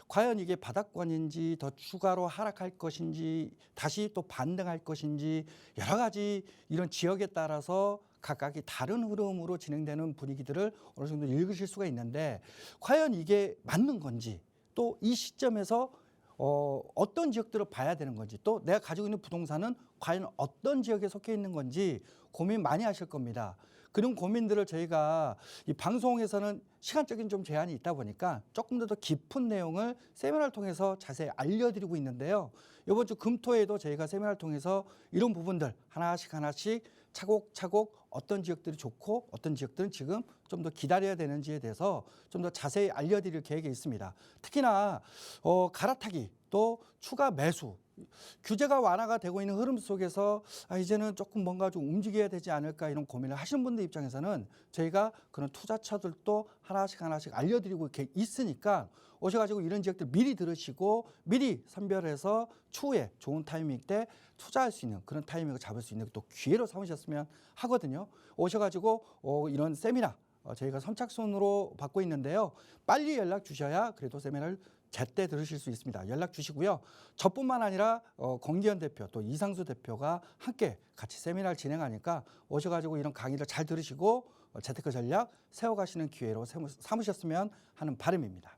과연 이게 바닥권인지 더 추가로 하락할 것인지 다시 또 반등할 것인지 여러 가지 이런 지역에 따라서 각각이 다른 흐름으로 진행되는 분위기들을 어느 정도 읽으실 수가 있는데 과연 이게 맞는 건지 또 이 시점에서 어떤 지역들을 봐야 되는 건지 또 내가 가지고 있는 부동산은 과연 어떤 지역에 속해 있는 건지 고민 많이 하실 겁니다. 그런 고민들을 저희가 이 방송에서는 시간적인 좀 제한이 있다 보니까 조금 더 깊은 내용을 세미나를 통해서 자세히 알려드리고 있는데요. 이번 주 금토에도 저희가 세미나를 통해서 이런 부분들 하나씩 차곡차곡 어떤 지역들이 좋고 어떤 지역들은 지금 좀 더 기다려야 되는지에 대해서 좀 더 자세히 알려드릴 계획이 있습니다. 특히나 갈아타기 또 추가 매수 규제가 완화가 되고 있는 흐름 속에서 이제는 조금 뭔가 좀 움직여야 되지 않을까 이런 고민을 하시는 분들 입장에서는 저희가 그런 투자처들도 하나씩 알려드리고 이렇게 있으니까 오셔가지고 이런 지역들 미리 들으시고 미리 선별해서 추후에 좋은 타이밍 때 투자할 수 있는 그런 타이밍을 잡을 수 있는 또 기회로 삼으셨으면 하거든요. 오셔가지고 이런 세미나 저희가 선착순으로 받고 있는데요. 빨리 연락 주셔야 그래도 세미나를 제때 들으실 수 있습니다. 연락 주시고요. 저뿐만 아니라 권기현 대표 또 이상수 대표가 함께 같이 세미나를 진행하니까 오셔가지고 이런 강의를 잘 들으시고 재테크 전략 세워가시는 기회로 삼으셨으면 하는 바람입니다.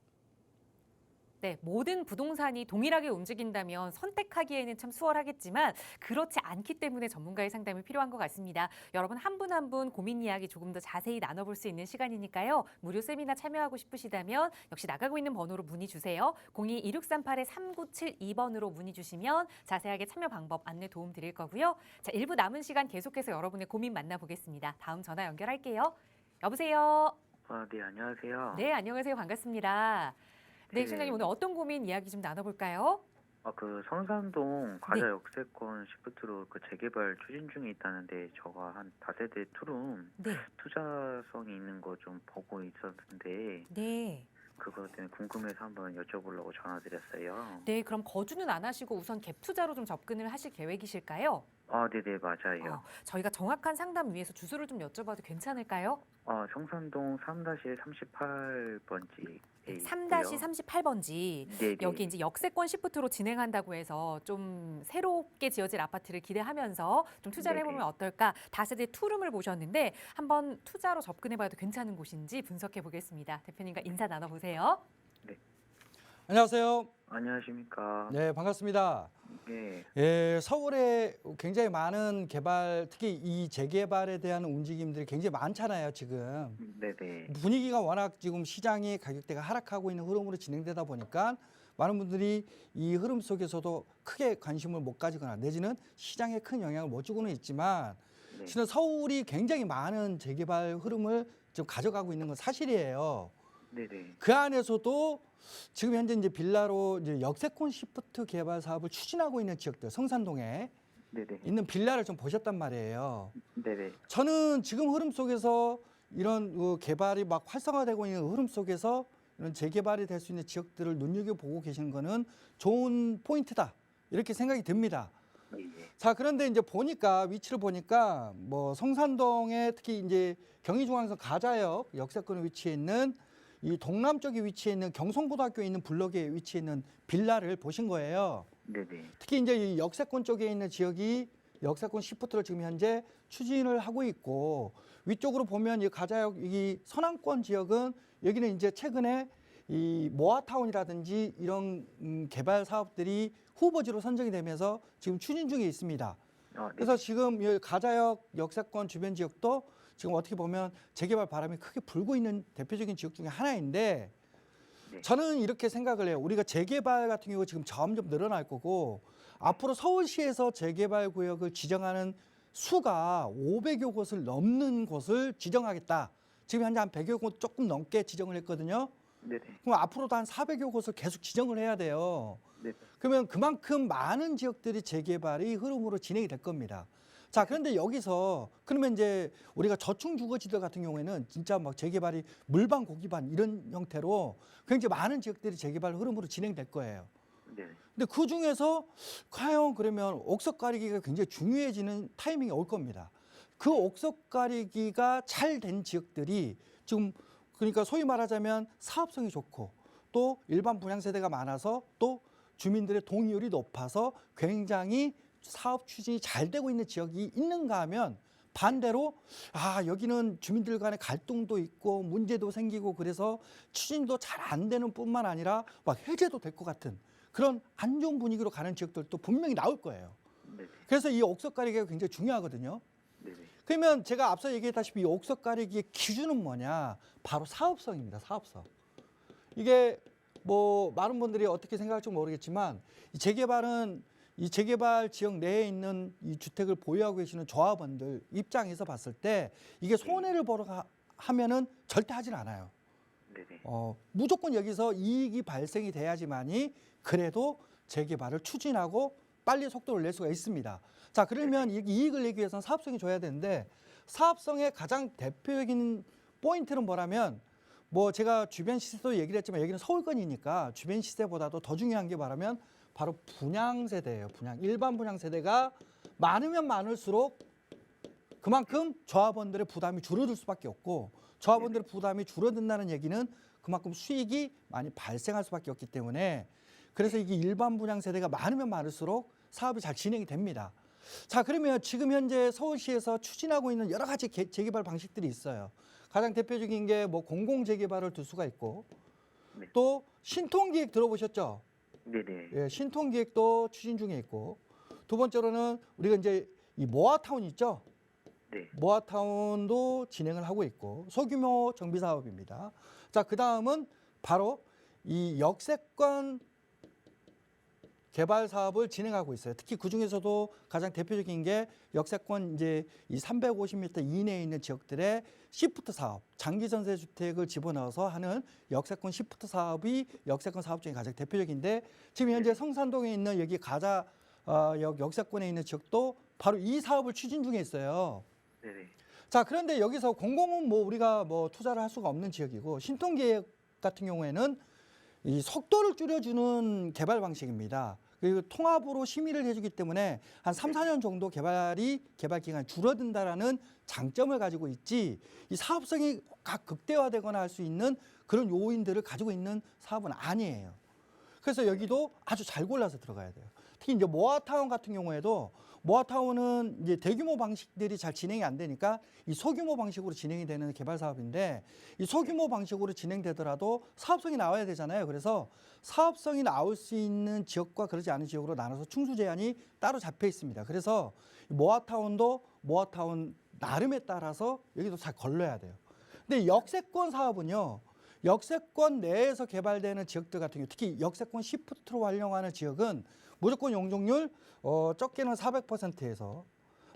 네, 모든 부동산이 동일하게 움직인다면 선택하기에는 참 수월하겠지만 그렇지 않기 때문에 전문가의 상담이 필요한 것 같습니다. 여러분 한 분 한 분 고민 이야기 조금 더 자세히 나눠볼 수 있는 시간이니까요. 무료 세미나 참여하고 싶으시다면 역시 나가고 있는 번호로 문의 주세요. 02-2638-3972번으로 문의 주시면 자세하게 참여 방법 안내 도움 드릴 거고요. 자, 1부 남은 시간 계속해서 여러분의 고민 만나보겠습니다. 다음 전화 연결할게요. 여보세요. 네, 안녕하세요. 네, 안녕하세요. 반갑습니다. 네, 시장님 오늘 어떤 고민 이야기 좀 나눠볼까요? 그 성산동 과자 역세권 시프트로 그 재개발 추진 중에 있다는데 저가 한 다세대 투룸 네. 투자성이 있는 거 좀 보고 있었는데 네. 그거 때문에 궁금해서 한번 여쭤보려고 전화드렸어요. 네, 그럼 거주는 안 하시고 우선 갭 투자로 좀 접근을 하실 계획이실까요? 네네, 맞아요. 저희가 정확한 상담 위해서 주소를 좀 여쭤봐도 괜찮을까요? 성산동 3-38번지에 있고요. 3-38번지. 네네. 여기 이제 역세권 시프트로 진행한다고 해서 좀 새롭게 지어질 아파트를 기대하면서 좀 투자를 네네. 해보면 어떨까? 다세대 투룸을 보셨는데 한번 투자로 접근해봐도 괜찮은 곳인지 분석해 보겠습니다. 대표님과 인사 나눠보세요. 안녕하세요. 안녕하십니까. 네, 반갑습니다. 네. 예, 서울에 굉장히 많은 개발, 특히 이 재개발에 대한 움직임들이 굉장히 많잖아요, 지금. 네네. 분위기가 워낙 지금 시장의 가격대가 하락하고 있는 흐름으로 진행되다 보니까 많은 분들이 이 흐름 속에서도 크게 관심을 못 가지거나 내지는 시장에 큰 영향을 못 주고는 있지만 네. 실은 서울이 굉장히 많은 재개발 흐름을 지금 가져가고 있는 건 사실이에요. 네네. 그 안에서도 지금 현재 이제 빌라로 이제 역세권 시프트 개발 사업을 추진하고 있는 지역들, 성산동에 네네. 있는 빌라를 좀 보셨단 말이에요. 네네. 저는 지금 흐름 속에서 이런 개발이 막 활성화되고 있는 흐름 속에서 이런 재개발이 될 수 있는 지역들을 눈여겨보고 계시는 거는 좋은 포인트다. 이렇게 생각이 듭니다. 예. 자, 그런데 이제 보니까 위치를 보니까 뭐 성산동에 특히 이제 경의중앙선 가자역 역세권에 위치해 있는 이 동남쪽에 위치해 있는 경성고등학교에 있는 블록에 위치해 있는 빌라를 보신 거예요. 네네. 특히 이제 이 역세권 쪽에 있는 지역이 역세권 시프트를 지금 현재 추진을 하고 있고 위쪽으로 보면 이 가자역 이 서남권 지역은 여기는 이제 최근에 이 모아타운이라든지 이런 개발 사업들이 후보지로 선정이 되면서 지금 추진 중에 있습니다. 아, 네. 그래서 지금 이 가자역 역세권 주변 지역도 지금 어떻게 보면 재개발 바람이 크게 불고 있는 대표적인 지역 중에 하나인데 네. 저는 이렇게 생각을 해요. 우리가 재개발 같은 경우 지금 점점 늘어날 거고 앞으로 서울시에서 재개발 구역을 지정하는 수가 500여 곳을 넘는 곳을 지정하겠다. 지금 현재 한 100여 곳 조금 넘게 지정을 했거든요. 네네. 그럼 앞으로도 한 400여 곳을 계속 지정을 해야 돼요. 네. 그러면 그만큼 많은 지역들이 재개발이 흐름으로 진행이 될 겁니다. 자, 그런데 여기서 그러면 이제 우리가 저층 주거지들 같은 경우에는 진짜 막 재개발이 물반 고기반 이런 형태로 굉장히 많은 지역들이 재개발 흐름으로 진행될 거예요. 네. 근데 그 중에서 과연 그러면 옥석 가리기가 굉장히 중요해지는 타이밍이 올 겁니다. 그 옥석 가리기가 잘 된 지역들이 지금 그러니까 소위 말하자면 사업성이 좋고 또 일반 분양 세대가 많아서 또 주민들의 동의율이 높아서 굉장히 사업 추진이 잘 되고 있는 지역이 있는가 하면 반대로 여기는 주민들 간의 갈등도 있고 문제도 생기고 그래서 추진도 잘 안 되는 뿐만 아니라 막 해제도 될 것 같은 그런 안 좋은 분위기로 가는 지역들도 분명히 나올 거예요. 네네. 그래서 이 옥석 가리기가 굉장히 중요하거든요. 네네. 그러면 제가 앞서 얘기했다시피 이 옥석 가리기의 기준은 뭐냐? 바로 사업성입니다. 사업성. 이게 뭐 많은 분들이 어떻게 생각할지 모르겠지만 이 재개발 지역 내에 있는 이 주택을 보유하고 계시는 조합원들 입장에서 봤을 때 이게 손해를 보러 하면은 절대 하진 않아요. 네네. 무조건 여기서 이익이 발생이 돼야지만이 그래도 재개발을 추진하고 빨리 속도를 낼 수가 있습니다. 자, 그러면 이 이익을 내기 위해서는 사업성이 줘야 되는데 사업성의 가장 대표적인 포인트는 뭐라면 뭐 제가 주변 시세도 얘기를 했지만 여기는 서울권이니까 주변 시세보다도 더 중요한 게 뭐라면 바로 분양 세대예요. 일반 분양 세대가 많으면 많을수록 그만큼 조합원들의 부담이 줄어들 수밖에 없고 조합원들의 부담이 줄어든다는 얘기는 그만큼 수익이 많이 발생할 수밖에 없기 때문에 그래서 이게 일반 분양 세대가 많으면 많을수록 사업이 잘 진행이 됩니다. 자, 그러면 지금 현재 서울시에서 추진하고 있는 여러 가지 재개발 방식들이 있어요. 가장 대표적인 게 뭐 공공 재개발을 둘 수가 있고 네. 또 신통기획 들어보셨죠? 네네. 예, 신통기획도 추진 중에 있고 두 번째로는 우리가 이제 이 모아타운 있죠? 네. 모아타운도 진행을 하고 있고 소규모 정비 사업입니다. 자, 그 다음은 바로 이 역세권 개발 사업을 진행하고 있어요. 특히 그 중에서도 가장 대표적인 게 역세권 이제 이 350m 이내에 있는 지역들의 시프트 사업, 장기 전세 주택을 집어넣어서 하는 역세권 시프트 사업이 역세권 사업 중에 가장 대표적인데 지금 현재 성산동에 있는 여기 가자 역세권에 있는 지역도 바로 이 사업을 추진 중에 있어요. 네네. 자, 그런데 여기서 공공은 뭐 우리가 뭐 투자를 할 수가 없는 지역이고 신통계획 같은 경우에는 이 속도를 줄여주는 개발 방식입니다. 그리고 통합으로 심의를 해주기 때문에 한 3, 4년 정도 개발 기간이 줄어든다라는 장점을 가지고 있지 이 사업성이 극대화되거나 할 수 있는 그런 요인들을 가지고 있는 사업은 아니에요. 그래서 여기도 아주 잘 골라서 들어가야 돼요. 특히 이제 모아타운 같은 경우에도 모아타운은 이제 대규모 방식들이 잘 진행이 안 되니까 이 소규모 방식으로 진행이 되는 개발 사업인데 이 소규모 방식으로 진행되더라도 사업성이 나와야 되잖아요. 그래서 사업성이 나올 수 있는 지역과 그러지 않은 지역으로 나눠서 충수 제한이 따로 잡혀 있습니다. 그래서 모아타운도 모아타운 나름에 따라서 여기도 잘 걸러야 돼요. 근데 역세권 사업은요. 역세권 내에서 개발되는 지역들 같은 경우 특히 역세권 시프트로 활용하는 지역은 무조건 용적률 적게는 400%에서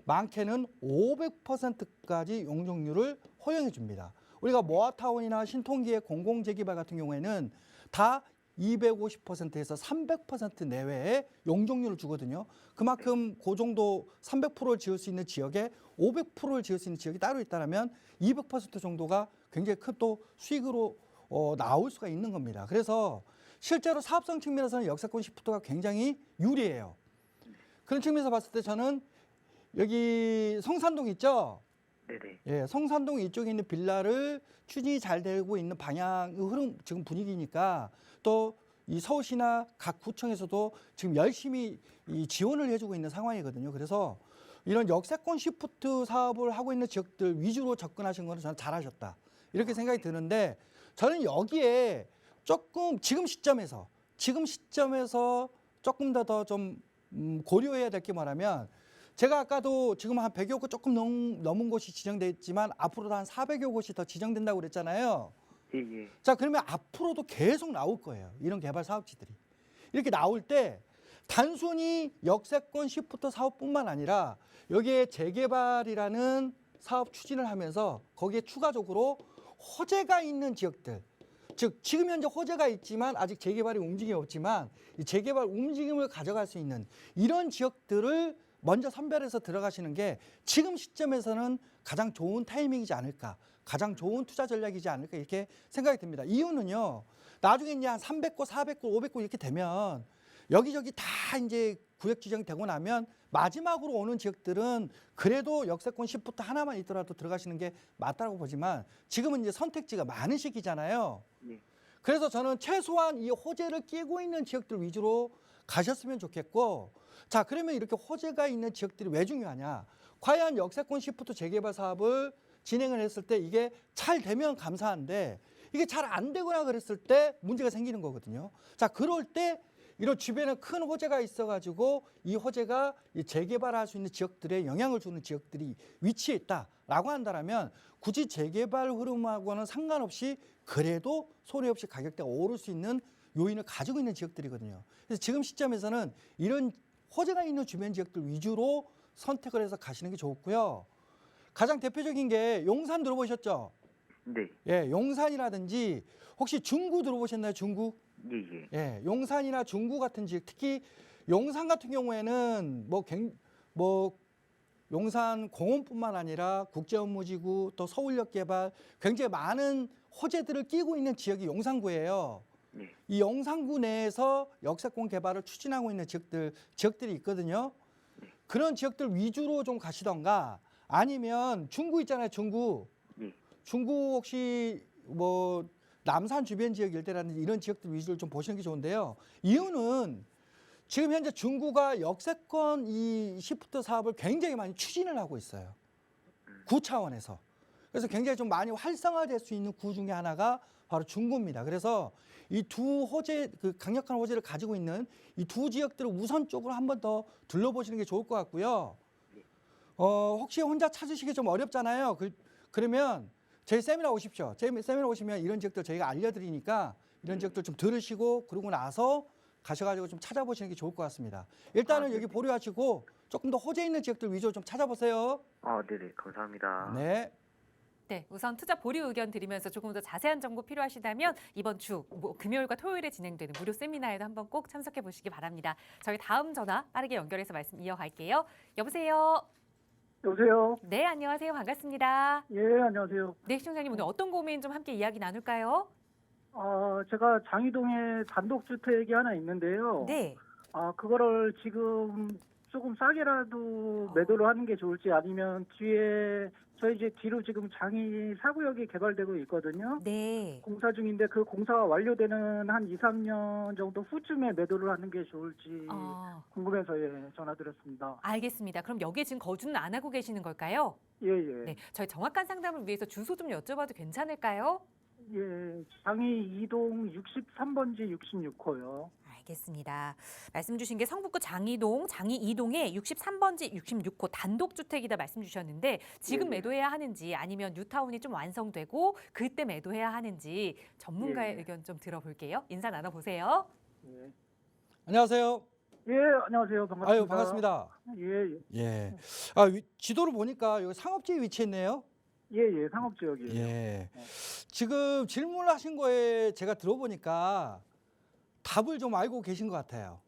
많게는 500%까지 용적률을 허용해 줍니다. 우리가 모아타운이나 신통기의 공공재개발 같은 경우에는 다 250%에서 300% 내외의 용적률을 주거든요. 그만큼 그 정도 300%를 지을 수 있는 지역에 500%를 지을 수 있는 지역이 따로 있다면 200% 정도가 굉장히 큰 또 수익으로 나올 수가 있는 겁니다. 그래서 실제로 사업성 측면에서는 역세권 시프트가 굉장히 유리해요. 그런 측면에서 봤을 때 저는 여기 성산동 있죠? 네네. 예, 성산동 이쪽에 있는 빌라를 추진이 잘 되고 있는 방향, 흐름, 지금 분위기니까 또 이 서울시나 각 구청에서도 지금 열심히 이 지원을 해주고 있는 상황이거든요. 그래서 이런 역세권 시프트 사업을 하고 있는 지역들 위주로 접근하신 거는 저는 잘하셨다. 이렇게 생각이 드는데 저는 여기에 조금 지금 시점에서 조금 더 좀 고려해야 될 게 뭐냐면 제가 아까도 지금 한 100여 곳 조금 넘은 곳이 지정돼 있지만 앞으로도 한 400여 곳이 더 지정된다고 그랬잖아요. 예. 자, 그러면 앞으로도 계속 나올 거예요. 이런 개발 사업지들이. 이렇게 나올 때 단순히 역세권 시프트 사업뿐만 아니라 여기에 재개발이라는 사업 추진을 하면서 거기에 추가적으로 호재가 있는 지역들, 즉 지금 현재 호재가 있지만 아직 재개발이 움직임이 없지만 이 재개발 움직임을 가져갈 수 있는 이런 지역들을 먼저 선별해서 들어가시는 게 지금 시점에서는 가장 좋은 타이밍이지 않을까, 가장 좋은 투자 전략이지 않을까 이렇게 생각이 듭니다. 이유는요, 나중에 이제 한 300곳, 400곳, 500곳 이렇게 되면 여기저기 다 이제 구역 지정이 되고 나면 마지막으로 오는 지역들은 그래도 역세권 시프트 하나만 있더라도 들어가시는 게 맞다고 보지만 지금은 이제 선택지가 많은 시기잖아요. 네. 그래서 저는 최소한 이 호재를 끼고 있는 지역들 위주로 가셨으면 좋겠고, 자, 그러면 이렇게 호재가 있는 지역들이 왜 중요하냐? 과연 역세권 시프트 재개발 사업을 진행을 했을 때 이게 잘 되면 감사한데 이게 잘 안 되거나 그랬을 때 문제가 생기는 거거든요. 자, 그럴 때 이런 주변에 큰 호재가 있어가지고 이 호재가 이 재개발할 수 있는 지역들에 영향을 주는 지역들이 위치해 있다라고 한다면 굳이 재개발 흐름하고는 상관없이 그래도 소리 없이 가격대가 오를 수 있는 요인을 가지고 있는 지역들이거든요. 그래서 지금 시점에서는 이런 호재가 있는 주변 지역들 위주로 선택을 해서 가시는 게 좋고요. 가장 대표적인 게 용산 들어보셨죠? 네. 예, 용산이라든지 혹시 중구 들어보셨나요? 중구? 예. 예, 용산이나 중구 같은 지역, 특히 용산 같은 경우에는 뭐 용산 공원뿐만 아니라 국제업무지구 또 서울역 개발 굉장히 많은 호재들을 끼고 있는 지역이 용산구예요. 네. 이 용산구 내에서 역세권 개발을 추진하고 있는 지역들이 있거든요. 그런 지역들 위주로 좀 가시던가 아니면 중구 있잖아요, 중구. 네. 중구 혹시 뭐 남산 주변 지역 일대라든지 이런 지역들 위주로 좀 보시는 게 좋은데요. 이유는 지금 현재 중구가 역세권 이 시프트 사업을 굉장히 많이 추진을 하고 있어요. 구 차원에서. 그래서 굉장히 좀 많이 활성화될 수 있는 구 중에 하나가 바로 중구입니다. 그래서 이 두 호재, 그 강력한 호재를 가지고 있는 이 두 지역들을 우선적으로 한 번 더 둘러보시는 게 좋을 것 같고요. 혹시 혼자 찾으시기 좀 어렵잖아요. 그러면 저희 세미나 오십시오. 저희 세미나 오시면 이런 지역들 저희가 알려드리니까 이런 지역들 좀 들으시고 그러고 나서 가셔가지고 좀 찾아보시는 게 좋을 것 같습니다. 일단은 여기 보류하시고 조금 더 호재 있는 지역들 위주로 좀 찾아보세요. 네네. 감사합니다. 네. 네, 우선 투자 보류 의견 드리면서 조금 더 자세한 정보 필요하시다면 이번 주 금요일과 토요일에 진행되는 무료 세미나에도 한번 꼭 참석해 보시기 바랍니다. 저희 다음 전화 빠르게 연결해서 말씀 이어갈게요. 여보세요. 여보세요. 네, 안녕하세요. 반갑습니다. 예, 안녕하세요. 네, 시청자님 오늘 어떤 고민 좀 함께 이야기 나눌까요? 제가 장이동에 단독주택이 하나 있는데요. 네. 그거를 지금 조금 싸게라도 매도를 하는 게 좋을지 아니면 뒤에 저희 이제 뒤로 지금 장이 4구역이 개발되고 있거든요. 네. 공사 중인데 그 공사가 완료되는 한 2, 3년 정도 후쯤에 매도를 하는 게 좋을지 궁금해서 전화드렸습니다. 알겠습니다. 그럼 여기에 지금 거주는 안 하고 계시는 걸까요? 예, 예. 네. 저희 정확한 상담을 위해서 주소 좀 여쭤봐도 괜찮을까요? 예, 장이 2동 63번지 66호요. 알겠습니다. 말씀 주신 게 성북구 장이동, 장이 2동에 63번지 66호 단독주택이다 말씀 주셨는데 지금 네. 매도해야 하는지 아니면 뉴타운이 좀 완성되고 그때 매도해야 하는지 전문가의 네. 의견 좀 들어볼게요. 인사 나눠보세요. 예. 안녕하세요. 예, 안녕하세요. 반갑습니다. 아유, 반갑습니다. 예, 예. 예. 지도를 보니까 여기 상업지에 위치했네요. 예, 예, 상업지역이에요. 예. 지금 질문하신 거에 제가 들어보니까 답을 좀 알고 계신 것 같아요.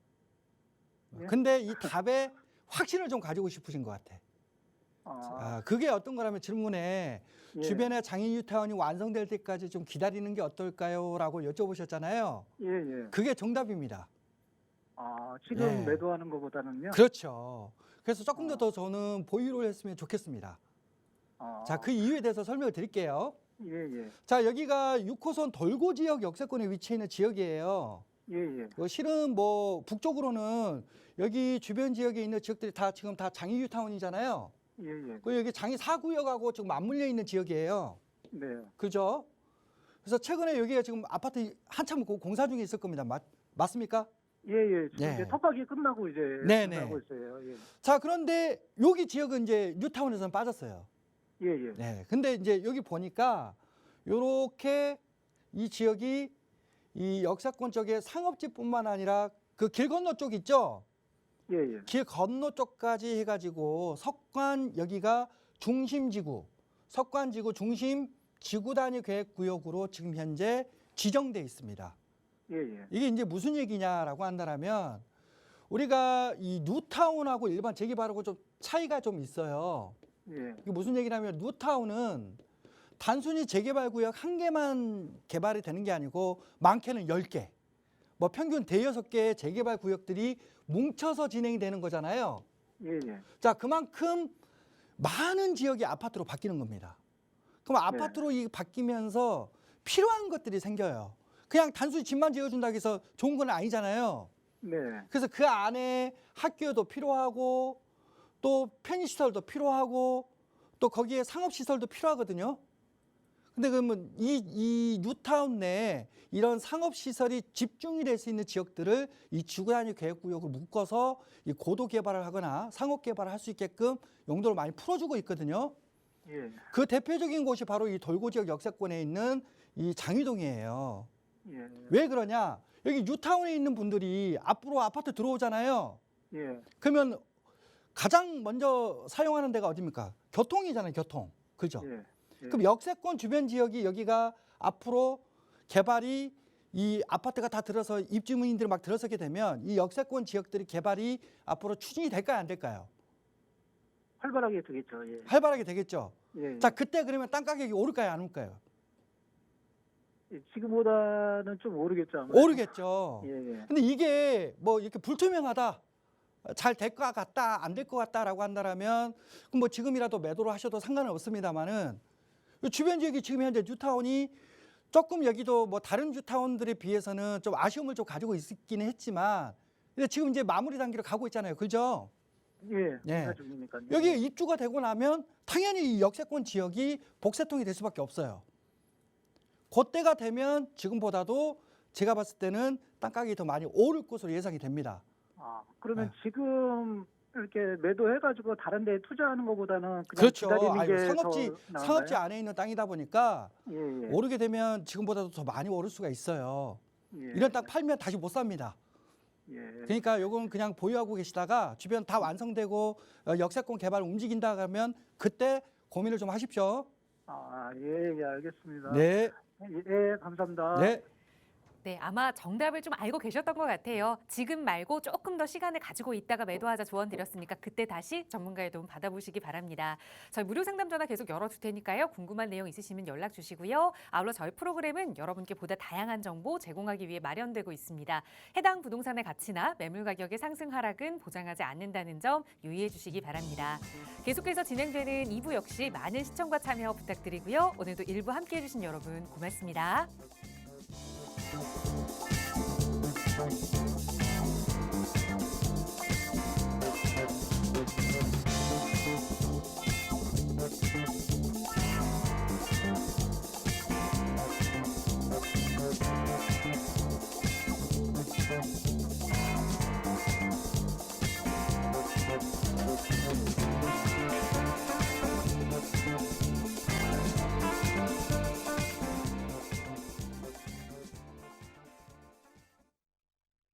예? 근데 이 답에 확신을 좀 가지고 싶으신 것 같아. 그게 어떤 거라면 질문에 예. 주변에 장인 뉴타운이 완성될 때까지 좀 기다리는 게 어떨까요? 라고 여쭤보셨잖아요. 예, 예. 그게 정답입니다. 지금 예. 매도하는 것보다는요? 그렇죠. 그래서 조금 더 저는 보유를 했으면 좋겠습니다. 자, 그 이유에 대해서 설명을 드릴게요. 예, 예. 자, 여기가 6호선 돌고 지역 역세권에 위치해 있는 지역이에요. 예, 예. 실은 뭐 북쪽으로는 여기 주변 지역에 있는 지역들이 다 지금 다 장이 뉴타운이잖아요. 예, 예. 그리고 여기 장이 4구역하고 지금 맞물려 있는 지역이에요. 네. 그죠? 그래서 최근에 여기가 지금 아파트 한참 공사 중에 있을 겁니다. 맞습니까? 예, 예. 지금 네. 이제 텃밭이 끝나고 이제 네네. 하고 있어요. 예. 자, 그런데 여기 지역은 이제 뉴타운에서는 빠졌어요. 예, 예. 네. 근데 이제 여기 보니까 요렇게 이 지역이 이 역사권 쪽에 상업지뿐만 아니라 그 길 건너 쪽 있죠? 예, 예. 길 건너 쪽까지 해가지고 석관 여기가 중심지구, 석관지구 중심 지구 단위 계획구역으로 지금 현재 지정돼 있습니다. 예, 예. 이게 이제 무슨 얘기냐라고 한다면 우리가 이 뉴타운하고 일반 재개발하고 좀 차이가 좀 있어요. 예. 이게 무슨 얘기냐면 뉴타운은 단순히 재개발 구역 한 개만 개발이 되는 게 아니고 많게는 10개, 뭐 평균 대여섯 개의 재개발 구역들이 뭉쳐서 진행이 되는 거잖아요. 예, 예. 자, 그만큼 많은 지역이 아파트로 바뀌는 겁니다. 그럼 아파트로 이 바뀌면서 필요한 것들이 생겨요. 그냥 단순히 집만 지어준다고 해서 좋은 건 아니잖아요. 네. 그래서 그 안에 학교도 필요하고 또 편의시설도 필요하고 또 거기에 상업시설도 필요하거든요. 근데 그러면 이 뉴타운 내에 이런 상업시설이 집중이 될 수 있는 지역들을 이 지구단위 계획구역을 묶어서 이 고도 개발을 하거나 상업 개발을 할 수 있게끔 용도를 많이 풀어주고 있거든요. 예. 그 대표적인 곳이 바로 이 돌고 지역 역세권에 있는 이 장이동이에요. 예. 왜 그러냐? 여기 뉴타운에 있는 분들이 앞으로 아파트 들어오잖아요. 예. 그러면 가장 먼저 사용하는 데가 어디입니까? 교통이잖아요, 교통. 그죠? 예. 예. 그럼 역세권 주변 지역이 여기가 앞으로 개발이 이 아파트가 다 들어서 입주민들이 막 들어서게 되면 이 역세권 지역들이 개발이 앞으로 추진이 될까요, 안 될까요? 활발하게 되겠죠. 예. 활발하게 되겠죠. 예. 자, 그때 그러면 땅 가격이 오를까요, 안 오를까요? 예. 지금보다는 좀 오르겠죠. 아무래도. 오르겠죠. 예, 예. 근데 이게 뭐 이렇게 불투명하다, 잘 될 것 같다, 안 될 것 같다라고 한다라면 그럼 뭐 지금이라도 매도를 하셔도 상관은 없습니다만은 주변 지역이 지금 현재 뉴타운이 조금 여기도 뭐 다른 뉴타운들에 비해서는 좀 아쉬움을 좀 가지고 있기는 했지만 근데 지금 이제 마무리 단계로 가고 있잖아요, 그죠? 예. 예. 공사 중이니까요. 여기에 입주가 되고 나면 당연히 이 역세권 지역이 복새통이 될 수밖에 없어요. 그때가 되면 지금보다도 제가 봤을 때는 땅 가격이 더 많이 오를 것으로 예상이 됩니다. 그러면 지금 이렇게 매도해가지고 다른 데 투자하는 것보다는 그냥 그렇죠. 기다리는 게 상업지 더 나은가요? 상업지 안에 있는 땅이다 보니까 예, 예. 오르게 되면 지금보다도 더 많이 오를 수가 있어요. 예. 이런 땅 팔면 다시 못 삽니다. 예. 그러니까 요건 그냥 보유하고 계시다가 주변 다 완성되고 역세권 개발 움직인다 하면 그때 고민을 좀 하십시오. 예, 예, 알겠습니다. 네. 예, 감사합니다. 네. 네, 아마 정답을 좀 알고 계셨던 것 같아요. 지금 말고 조금 더 시간을 가지고 있다가 매도하자 조언 드렸으니까 그때 다시 전문가의 도움 받아보시기 바랍니다. 저희 무료 상담 전화 계속 열어둘 테니까요. 궁금한 내용 있으시면 연락 주시고요. 아울러 저희 프로그램은 여러분께 보다 다양한 정보 제공하기 위해 마련되고 있습니다. 해당 부동산의 가치나 매물 가격의 상승 하락은 보장하지 않는다는 점 유의해 주시기 바랍니다. 계속해서 진행되는 2부 역시 많은 시청과 참여 부탁드리고요. 오늘도 1부 함께해 주신 여러분 고맙습니다.